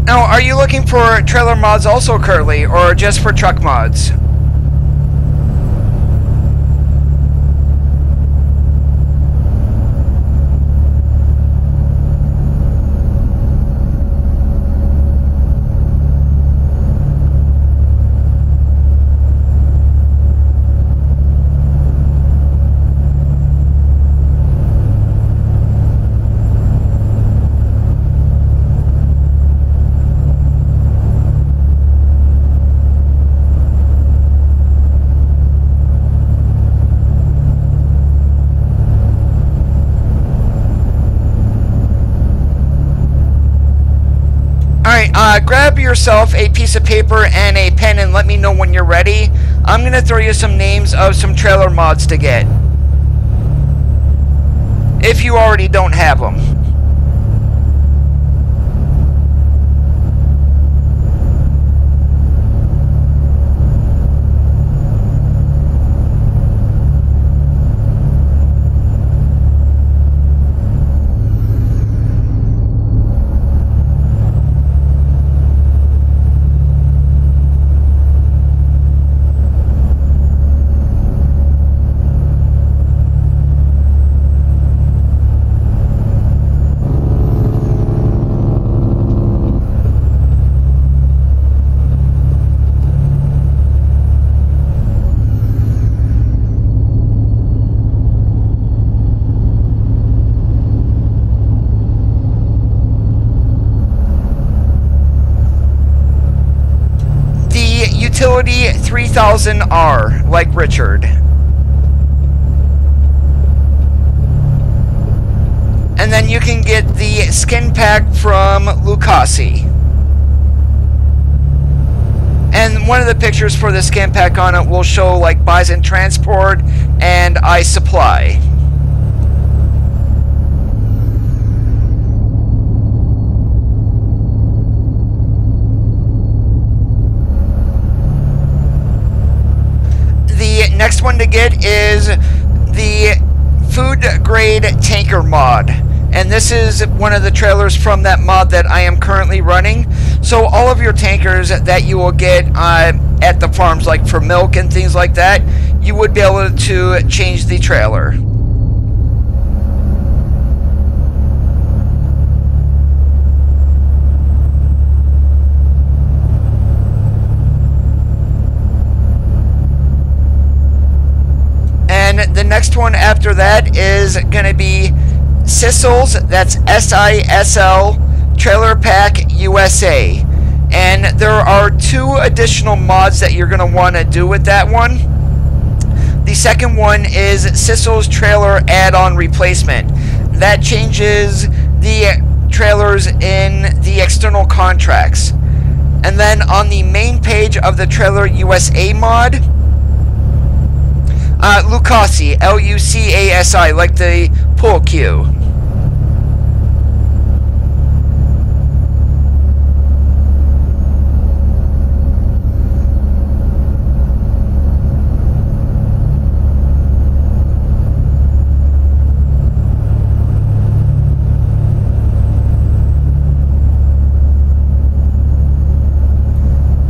Speaker 1: Now, are you looking for trailer mods also currently, or just for truck mods? Grab yourself a piece of paper and a pen and let me know when you're ready. I'm going to throw you some names of some trailer mods to get, if you already don't have them. Utility 3000R, like Richard. And then you can get the skin pack from Lucasi. And one of the pictures for the skin pack on it will show like Bison Transport and I Supply. Next one to get is the food grade tanker mod. and this is one of the trailers from that mod that I am currently running. So all of your tankers that you will get at the farms, like for milk and things like that, you would be able to change the trailer. And the next one after that is going to be Sissel's, that's SISL, Trailer Pack USA. And there are 2 additional mods that you're going to want to do with that one. The second one is Sissel's Trailer Add-on Replacement. That changes the trailers in the external contracts. And then on the main page of the Trailer USA mod, Lucasi, Lucasi, like the pool cue.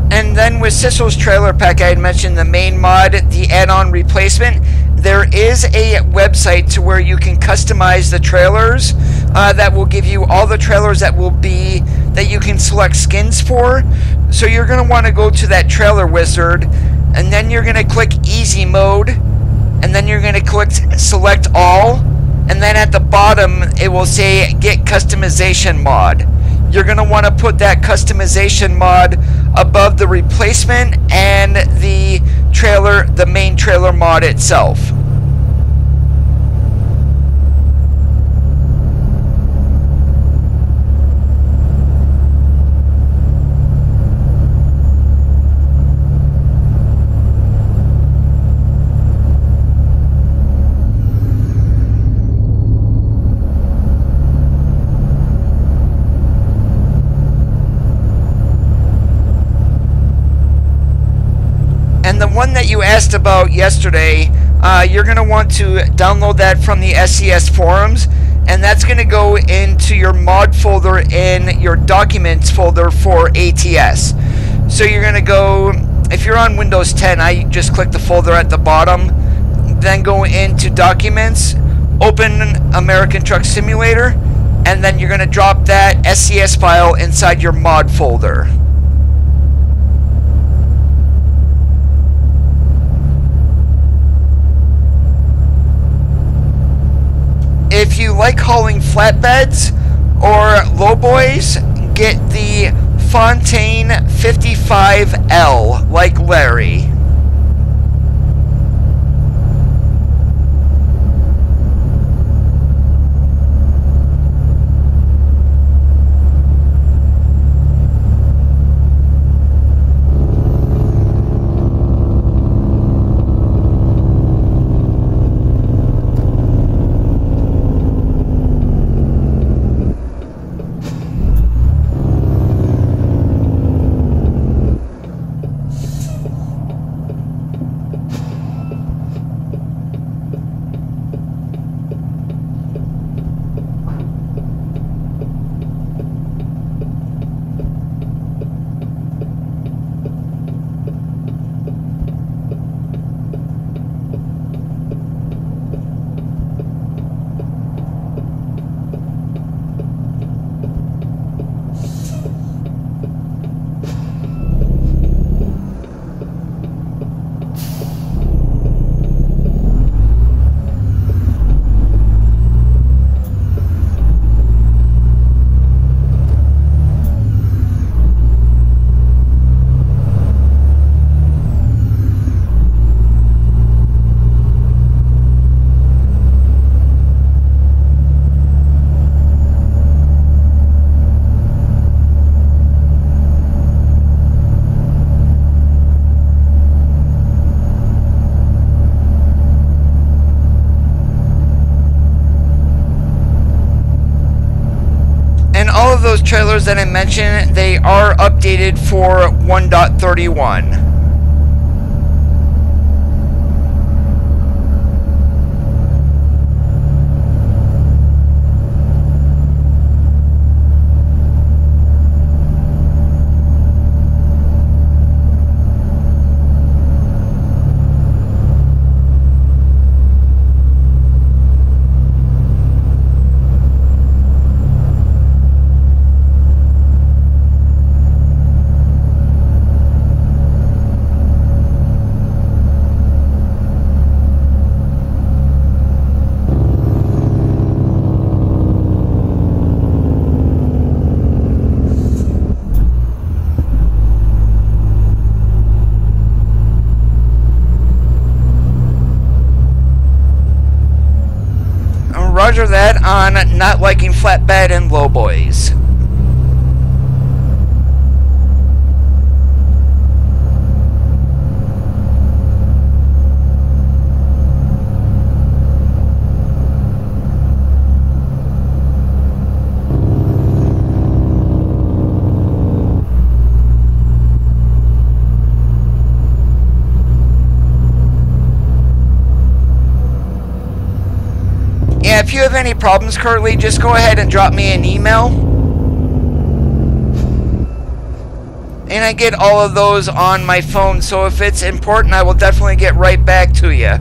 Speaker 1: And then with Sissel's Trailer Pack, I had mentioned the main mod, the add-on replacement. There is a website to where you can customize the trailers that will give you all the trailers that you can select skins for. So you're going to want to go to that trailer wizard, and then you're going to click easy mode, and then you're going to click select all, and then at the bottom it will say get customization mod. You're going to want to put that customization mod above the replacement and the trailer, the main trailer mod itself. And the one that you asked about yesterday, you're going to want to download that from the SCS forums, and that's going to go into your mod folder in your documents folder for ATS. So you're going to go, if you're on Windows 10, I just click the folder at the bottom, then go into documents, open American Truck Simulator, and then you're going to drop that SCS file inside your mod folder. If you like hauling flatbeds or lowboys, get the Fontaine 55L, like Larry. All of those trailers that I mentioned, they are updated for 1.31. Roger that on not liking flatbed and low boys. Yeah, if you have any problems currently, just go ahead and drop me an email. And I get all of those on my phone, so if it's important, I will definitely get right back to you.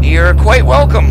Speaker 1: You're quite welcome.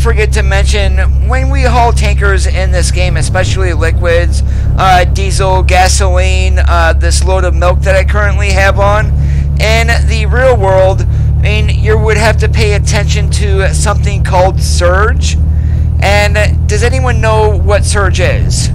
Speaker 1: forget to mention, when we haul tankers in this game, especially liquids, diesel, gasoline, this load of milk that I currently have on, in the real world, I mean, you would have to pay attention to something called surge. And does anyone know what surge is?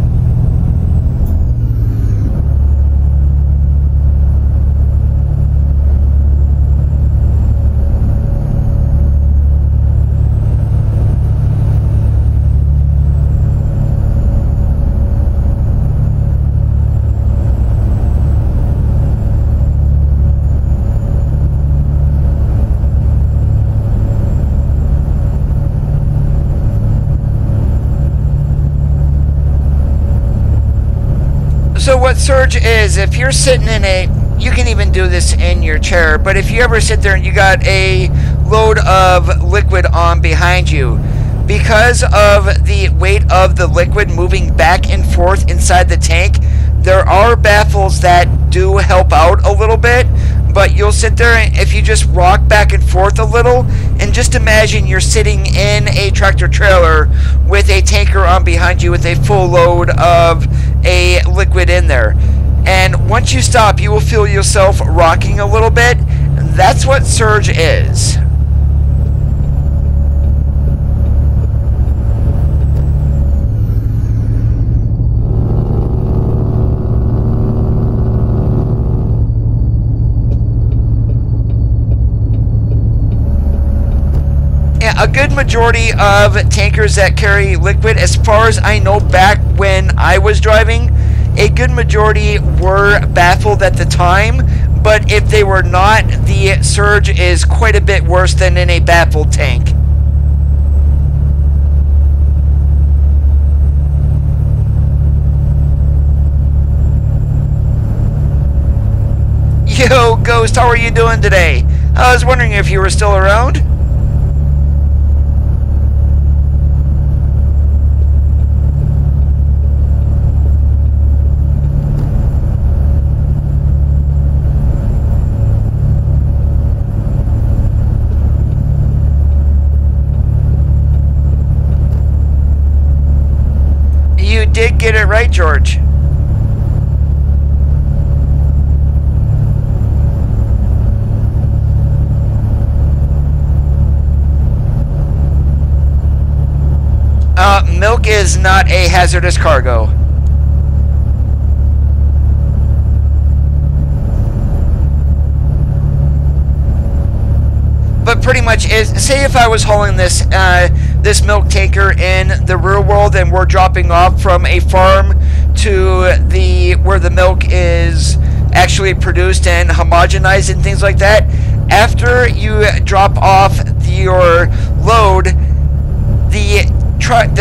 Speaker 1: So what surge is, if you're sitting in a, you can even do this in your chair, but if you ever sit there and you got a load of liquid on behind you, because of the weight of the liquid moving back and forth inside the tank, there are baffles that do help out a little bit, but you'll sit there and if you just rock back and forth a little, and just imagine you're sitting in a tractor trailer with a tanker on behind you with a full load of a liquid in there. And once you stop, you will feel yourself rocking a little bit. That's what surge is. A good majority of tankers that carry liquid, as far as I know back when I was driving, a good majority were baffled at the time, but if they were not, the surge is quite a bit worse than in a baffled tank. Yo, Ghost, how are you doing today? I was wondering if you were still around. You did get it right, George. Milk is not a hazardous cargo. But pretty much is, say if I was hauling this this milk tanker in the real world and we're dropping off from a farm to the where the milk is actually produced and homogenized and things like that, after you drop off your load, the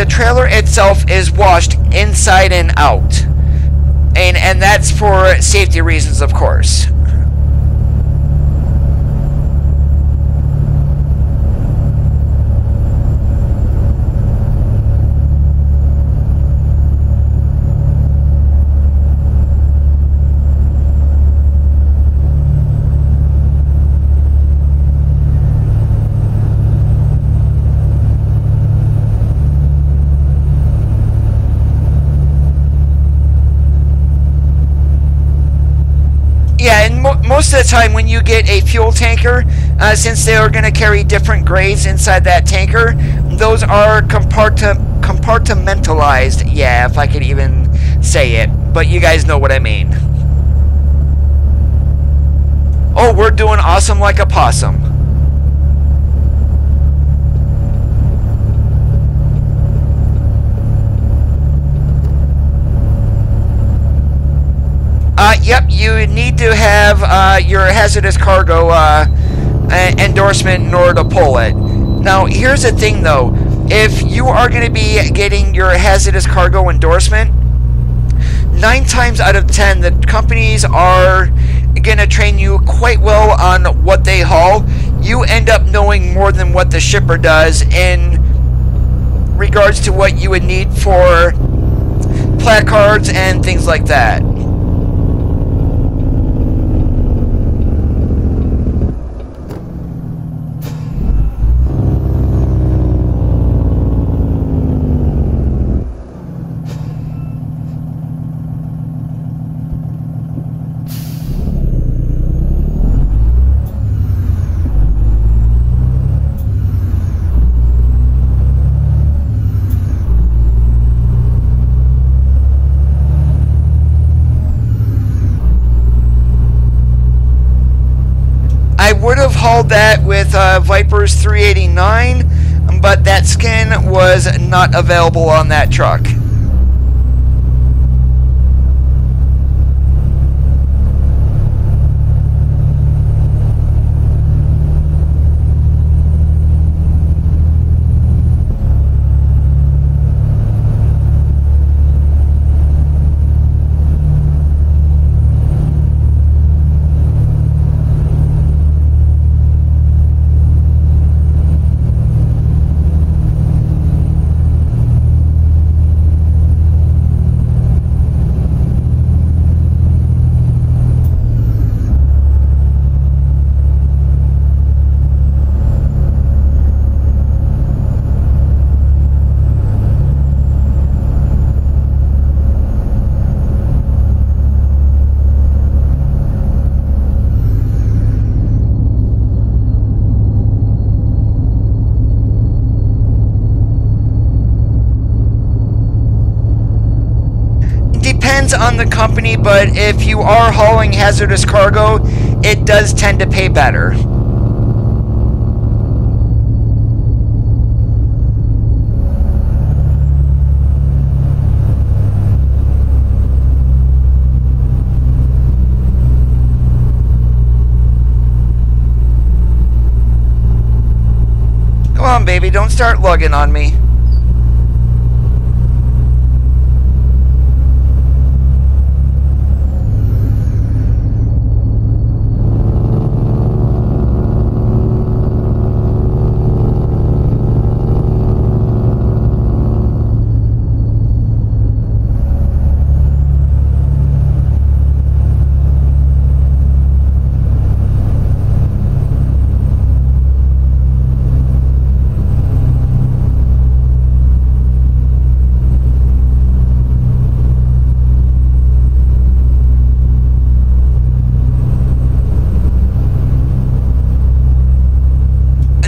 Speaker 1: trailer itself is washed inside and out, and that's for safety reasons, of course. Yeah, and most of the time when you get a fuel tanker, since they are going to carry different grades inside that tanker, those are compartmentalized. Yeah, if I could even say it, but you guys know what I mean. Oh, we're doing awesome like a possum. Yep, you need to have your hazardous cargo endorsement in order to pull it. Now, here's the thing though. If you are going to be getting your hazardous cargo endorsement, 9 times out of 10, the companies are going to train you quite well on what they haul. You end up knowing more than what the shipper does in regards to what you would need for placards and things like that. hauled that with Viper's 389, but that skin was not available on that truck. Depends on the company, but if you are hauling hazardous cargo, it does tend to pay better. Come on, baby, don't start lugging on me.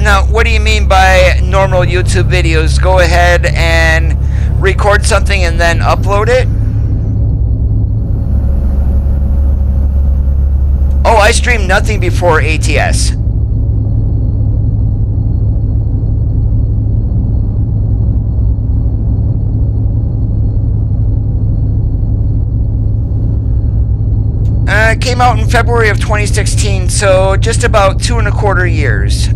Speaker 1: Now, what do you mean by normal YouTube videos? Go ahead and record something and then upload it? Oh, I stream nothing before ATS. It came out in February of 2016, so just about 2¼ years.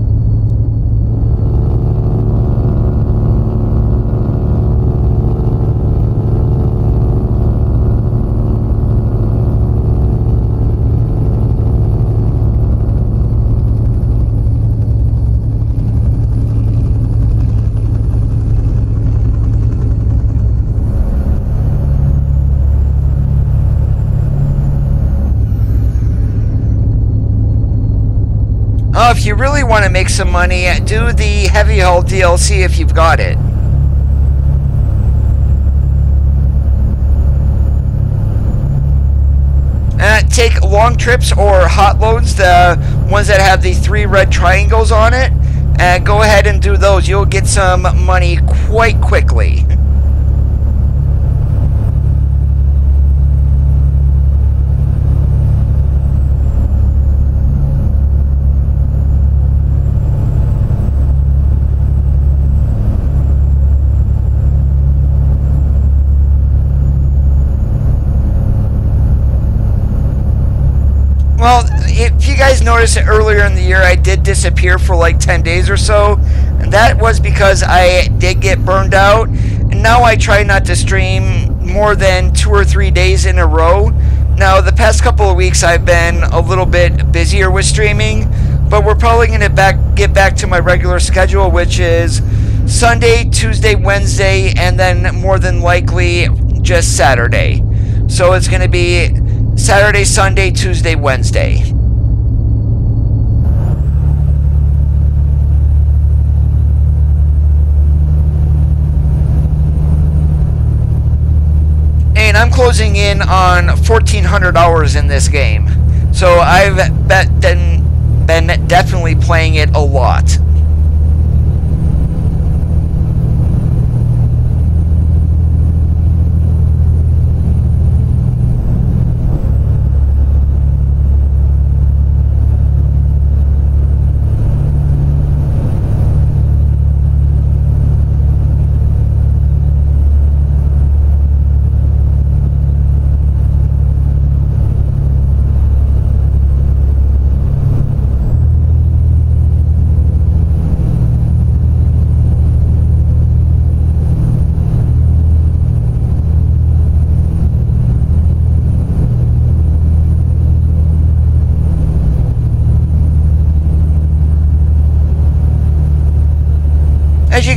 Speaker 1: If you really want to make some money, do the heavy haul DLC if you've got it. Take long trips or hot loads, the ones that have the 3 red triangles on it, and go ahead and do those. You'll get some money quite quickly. Well, if you guys noticed earlier in the year, I did disappear for like 10 days or so, and that was because I did get burned out, and now I try not to stream more than 2 or 3 days in a row. Now, the past couple of weeks I've been a little bit busier with streaming, but we're probably going to get back to my regular schedule, which is Sunday, Tuesday, Wednesday, and then more than likely just Saturday. So it's going to be Saturday, Sunday, Tuesday, Wednesday. And I'm closing in on 1,400 hours in this game. So I've been definitely playing it a lot.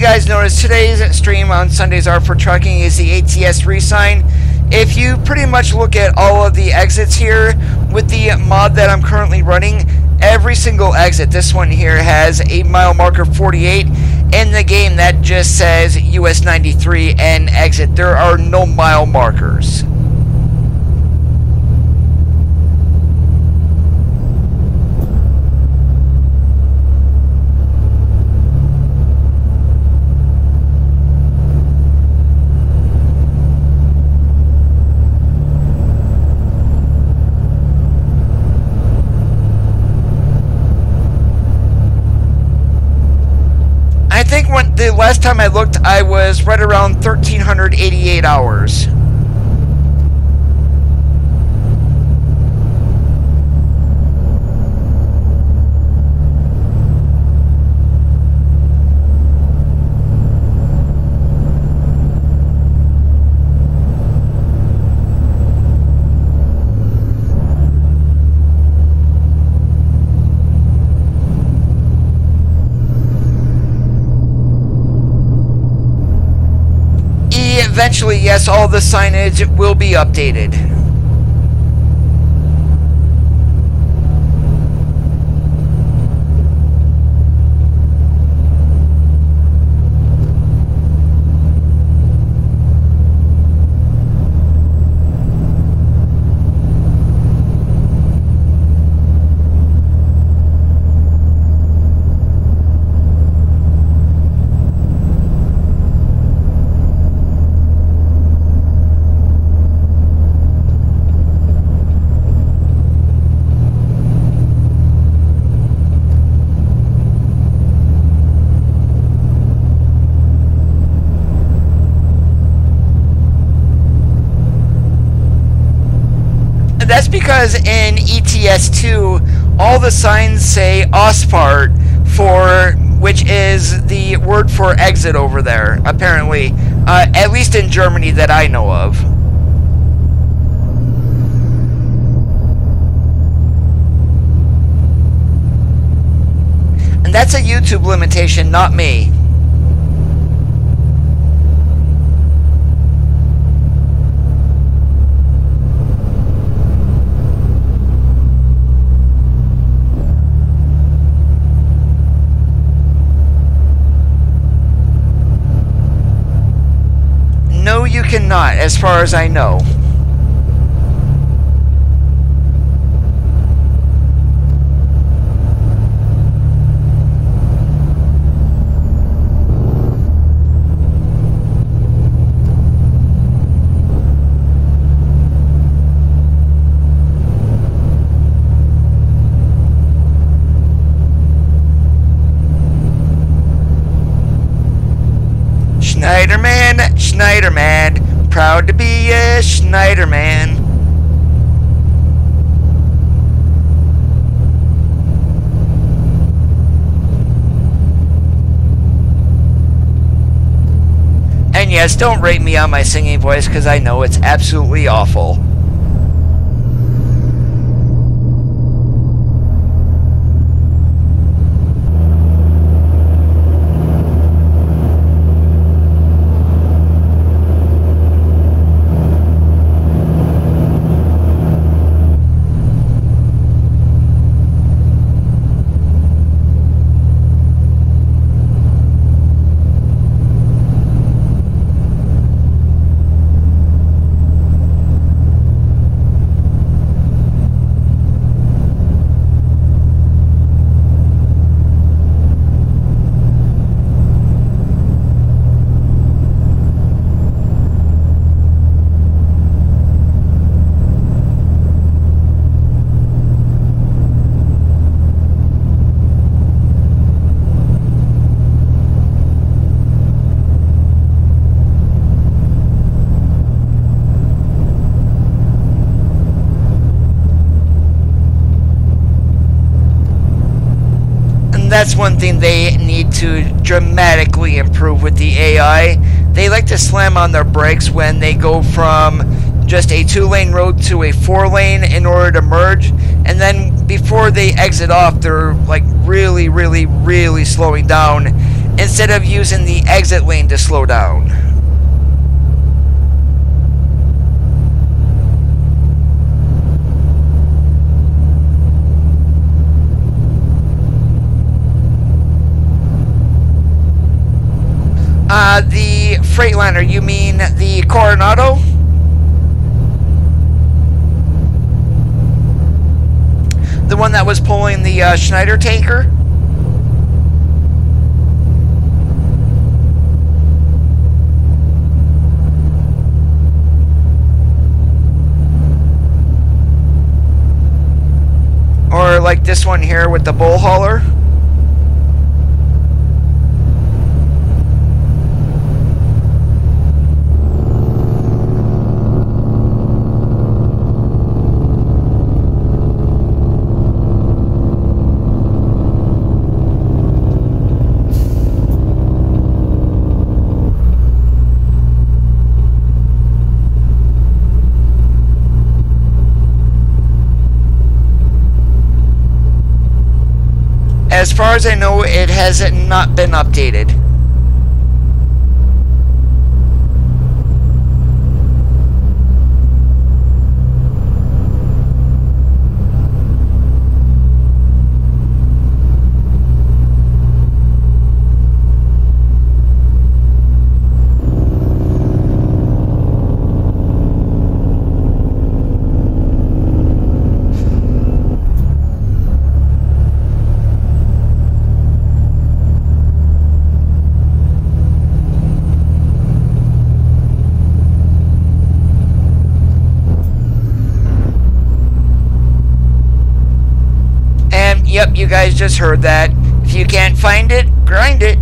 Speaker 1: guys noticed, today's stream on Sundays Are for Trucking is the ATS resign. If you pretty much look at all of the exits here, with the mod that I'm currently running, every single exit, this one here has a mile marker 48. In the game, that just says US 93 and exit. There are no mile markers. I think when the last time I looked, I was right around 1,388 hours. Eventually, yes, all the signage will be updated. That's because in ETS2, all the signs say OSPART, which is the word for exit over there, apparently. At least in Germany that I know of. And that's a YouTube limitation, not me. No, you cannot, as far as I know. Schneiderman, proud to be a Schneiderman. And yes, don't rate me on my singing voice, because I know it's absolutely awful. That's one thing they need to dramatically improve with the AI. They like to slam on their brakes when they go from just a 2-lane road to a 4-lane in order to merge, and then before they exit off, they're like really slowing down, instead of using the exit lane to slow down. The Freightliner, you mean the Coronado? The one that was pulling the Schneider tanker? Or like this one here with the bull hauler? As far as I know, it has not been updated. Yep, you guys just heard that. If you can't find it, grind it.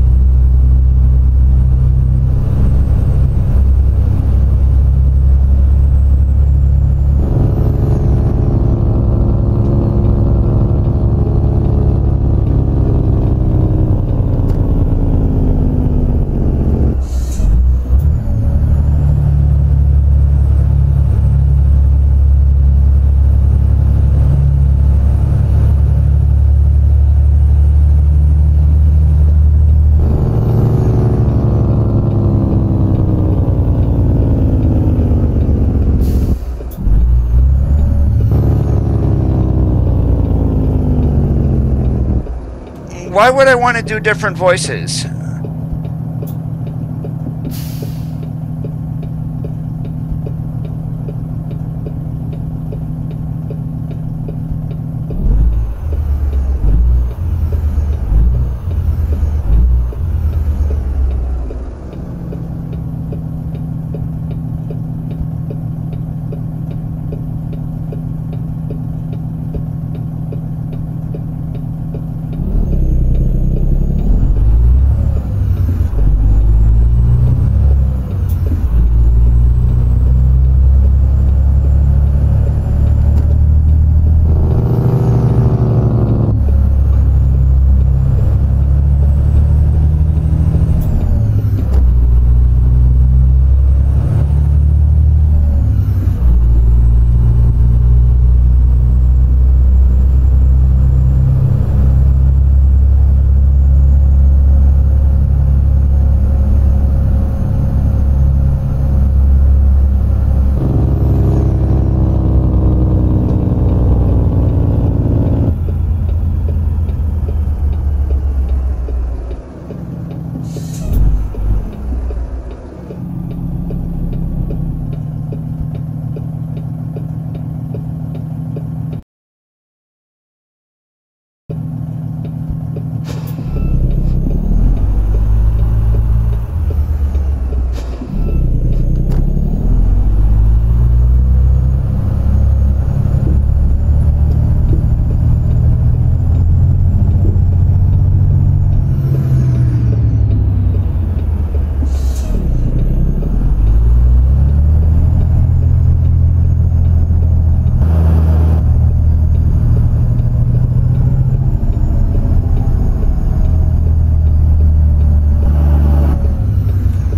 Speaker 1: Why would I want to do different voices?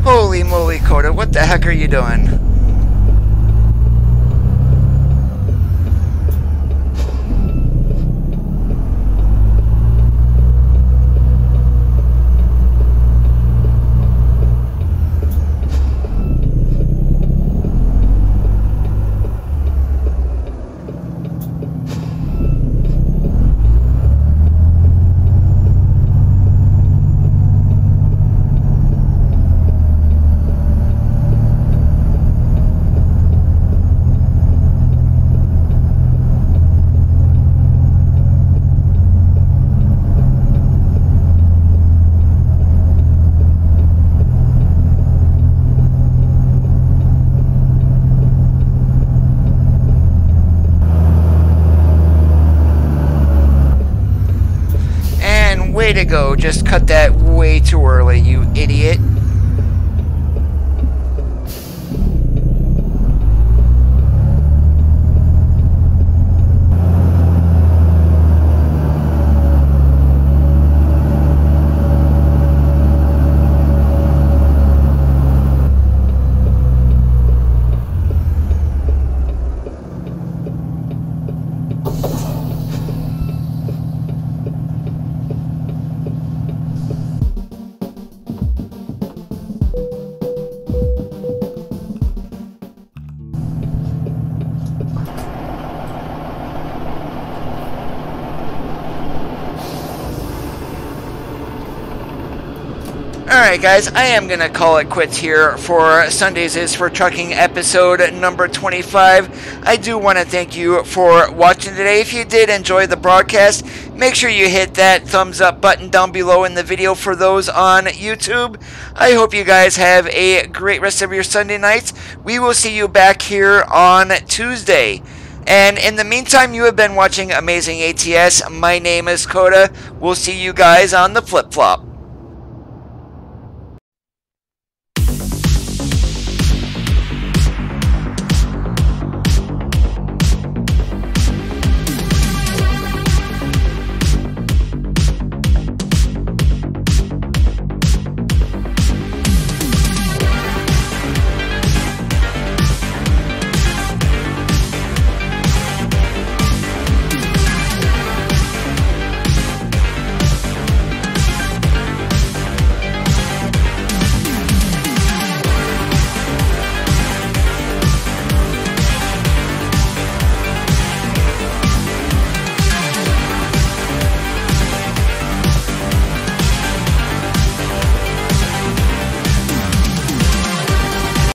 Speaker 1: Holy moly, Coda, what the heck are you doing? Way to go. Just cut that way too early, you idiot. Alright guys, I am going to call it quits here for Sundays is for Trucking episode number 25. I do want to thank you for watching today. If you did enjoy the broadcast, make sure you hit that thumbs up button down below in the video for those on YouTube. I hope you guys have a great rest of your Sunday nights. We will see you back here on Tuesday. And in the meantime, you have been watching Amazing ATS. My name is Coda. We'll see you guys on the flip-flop.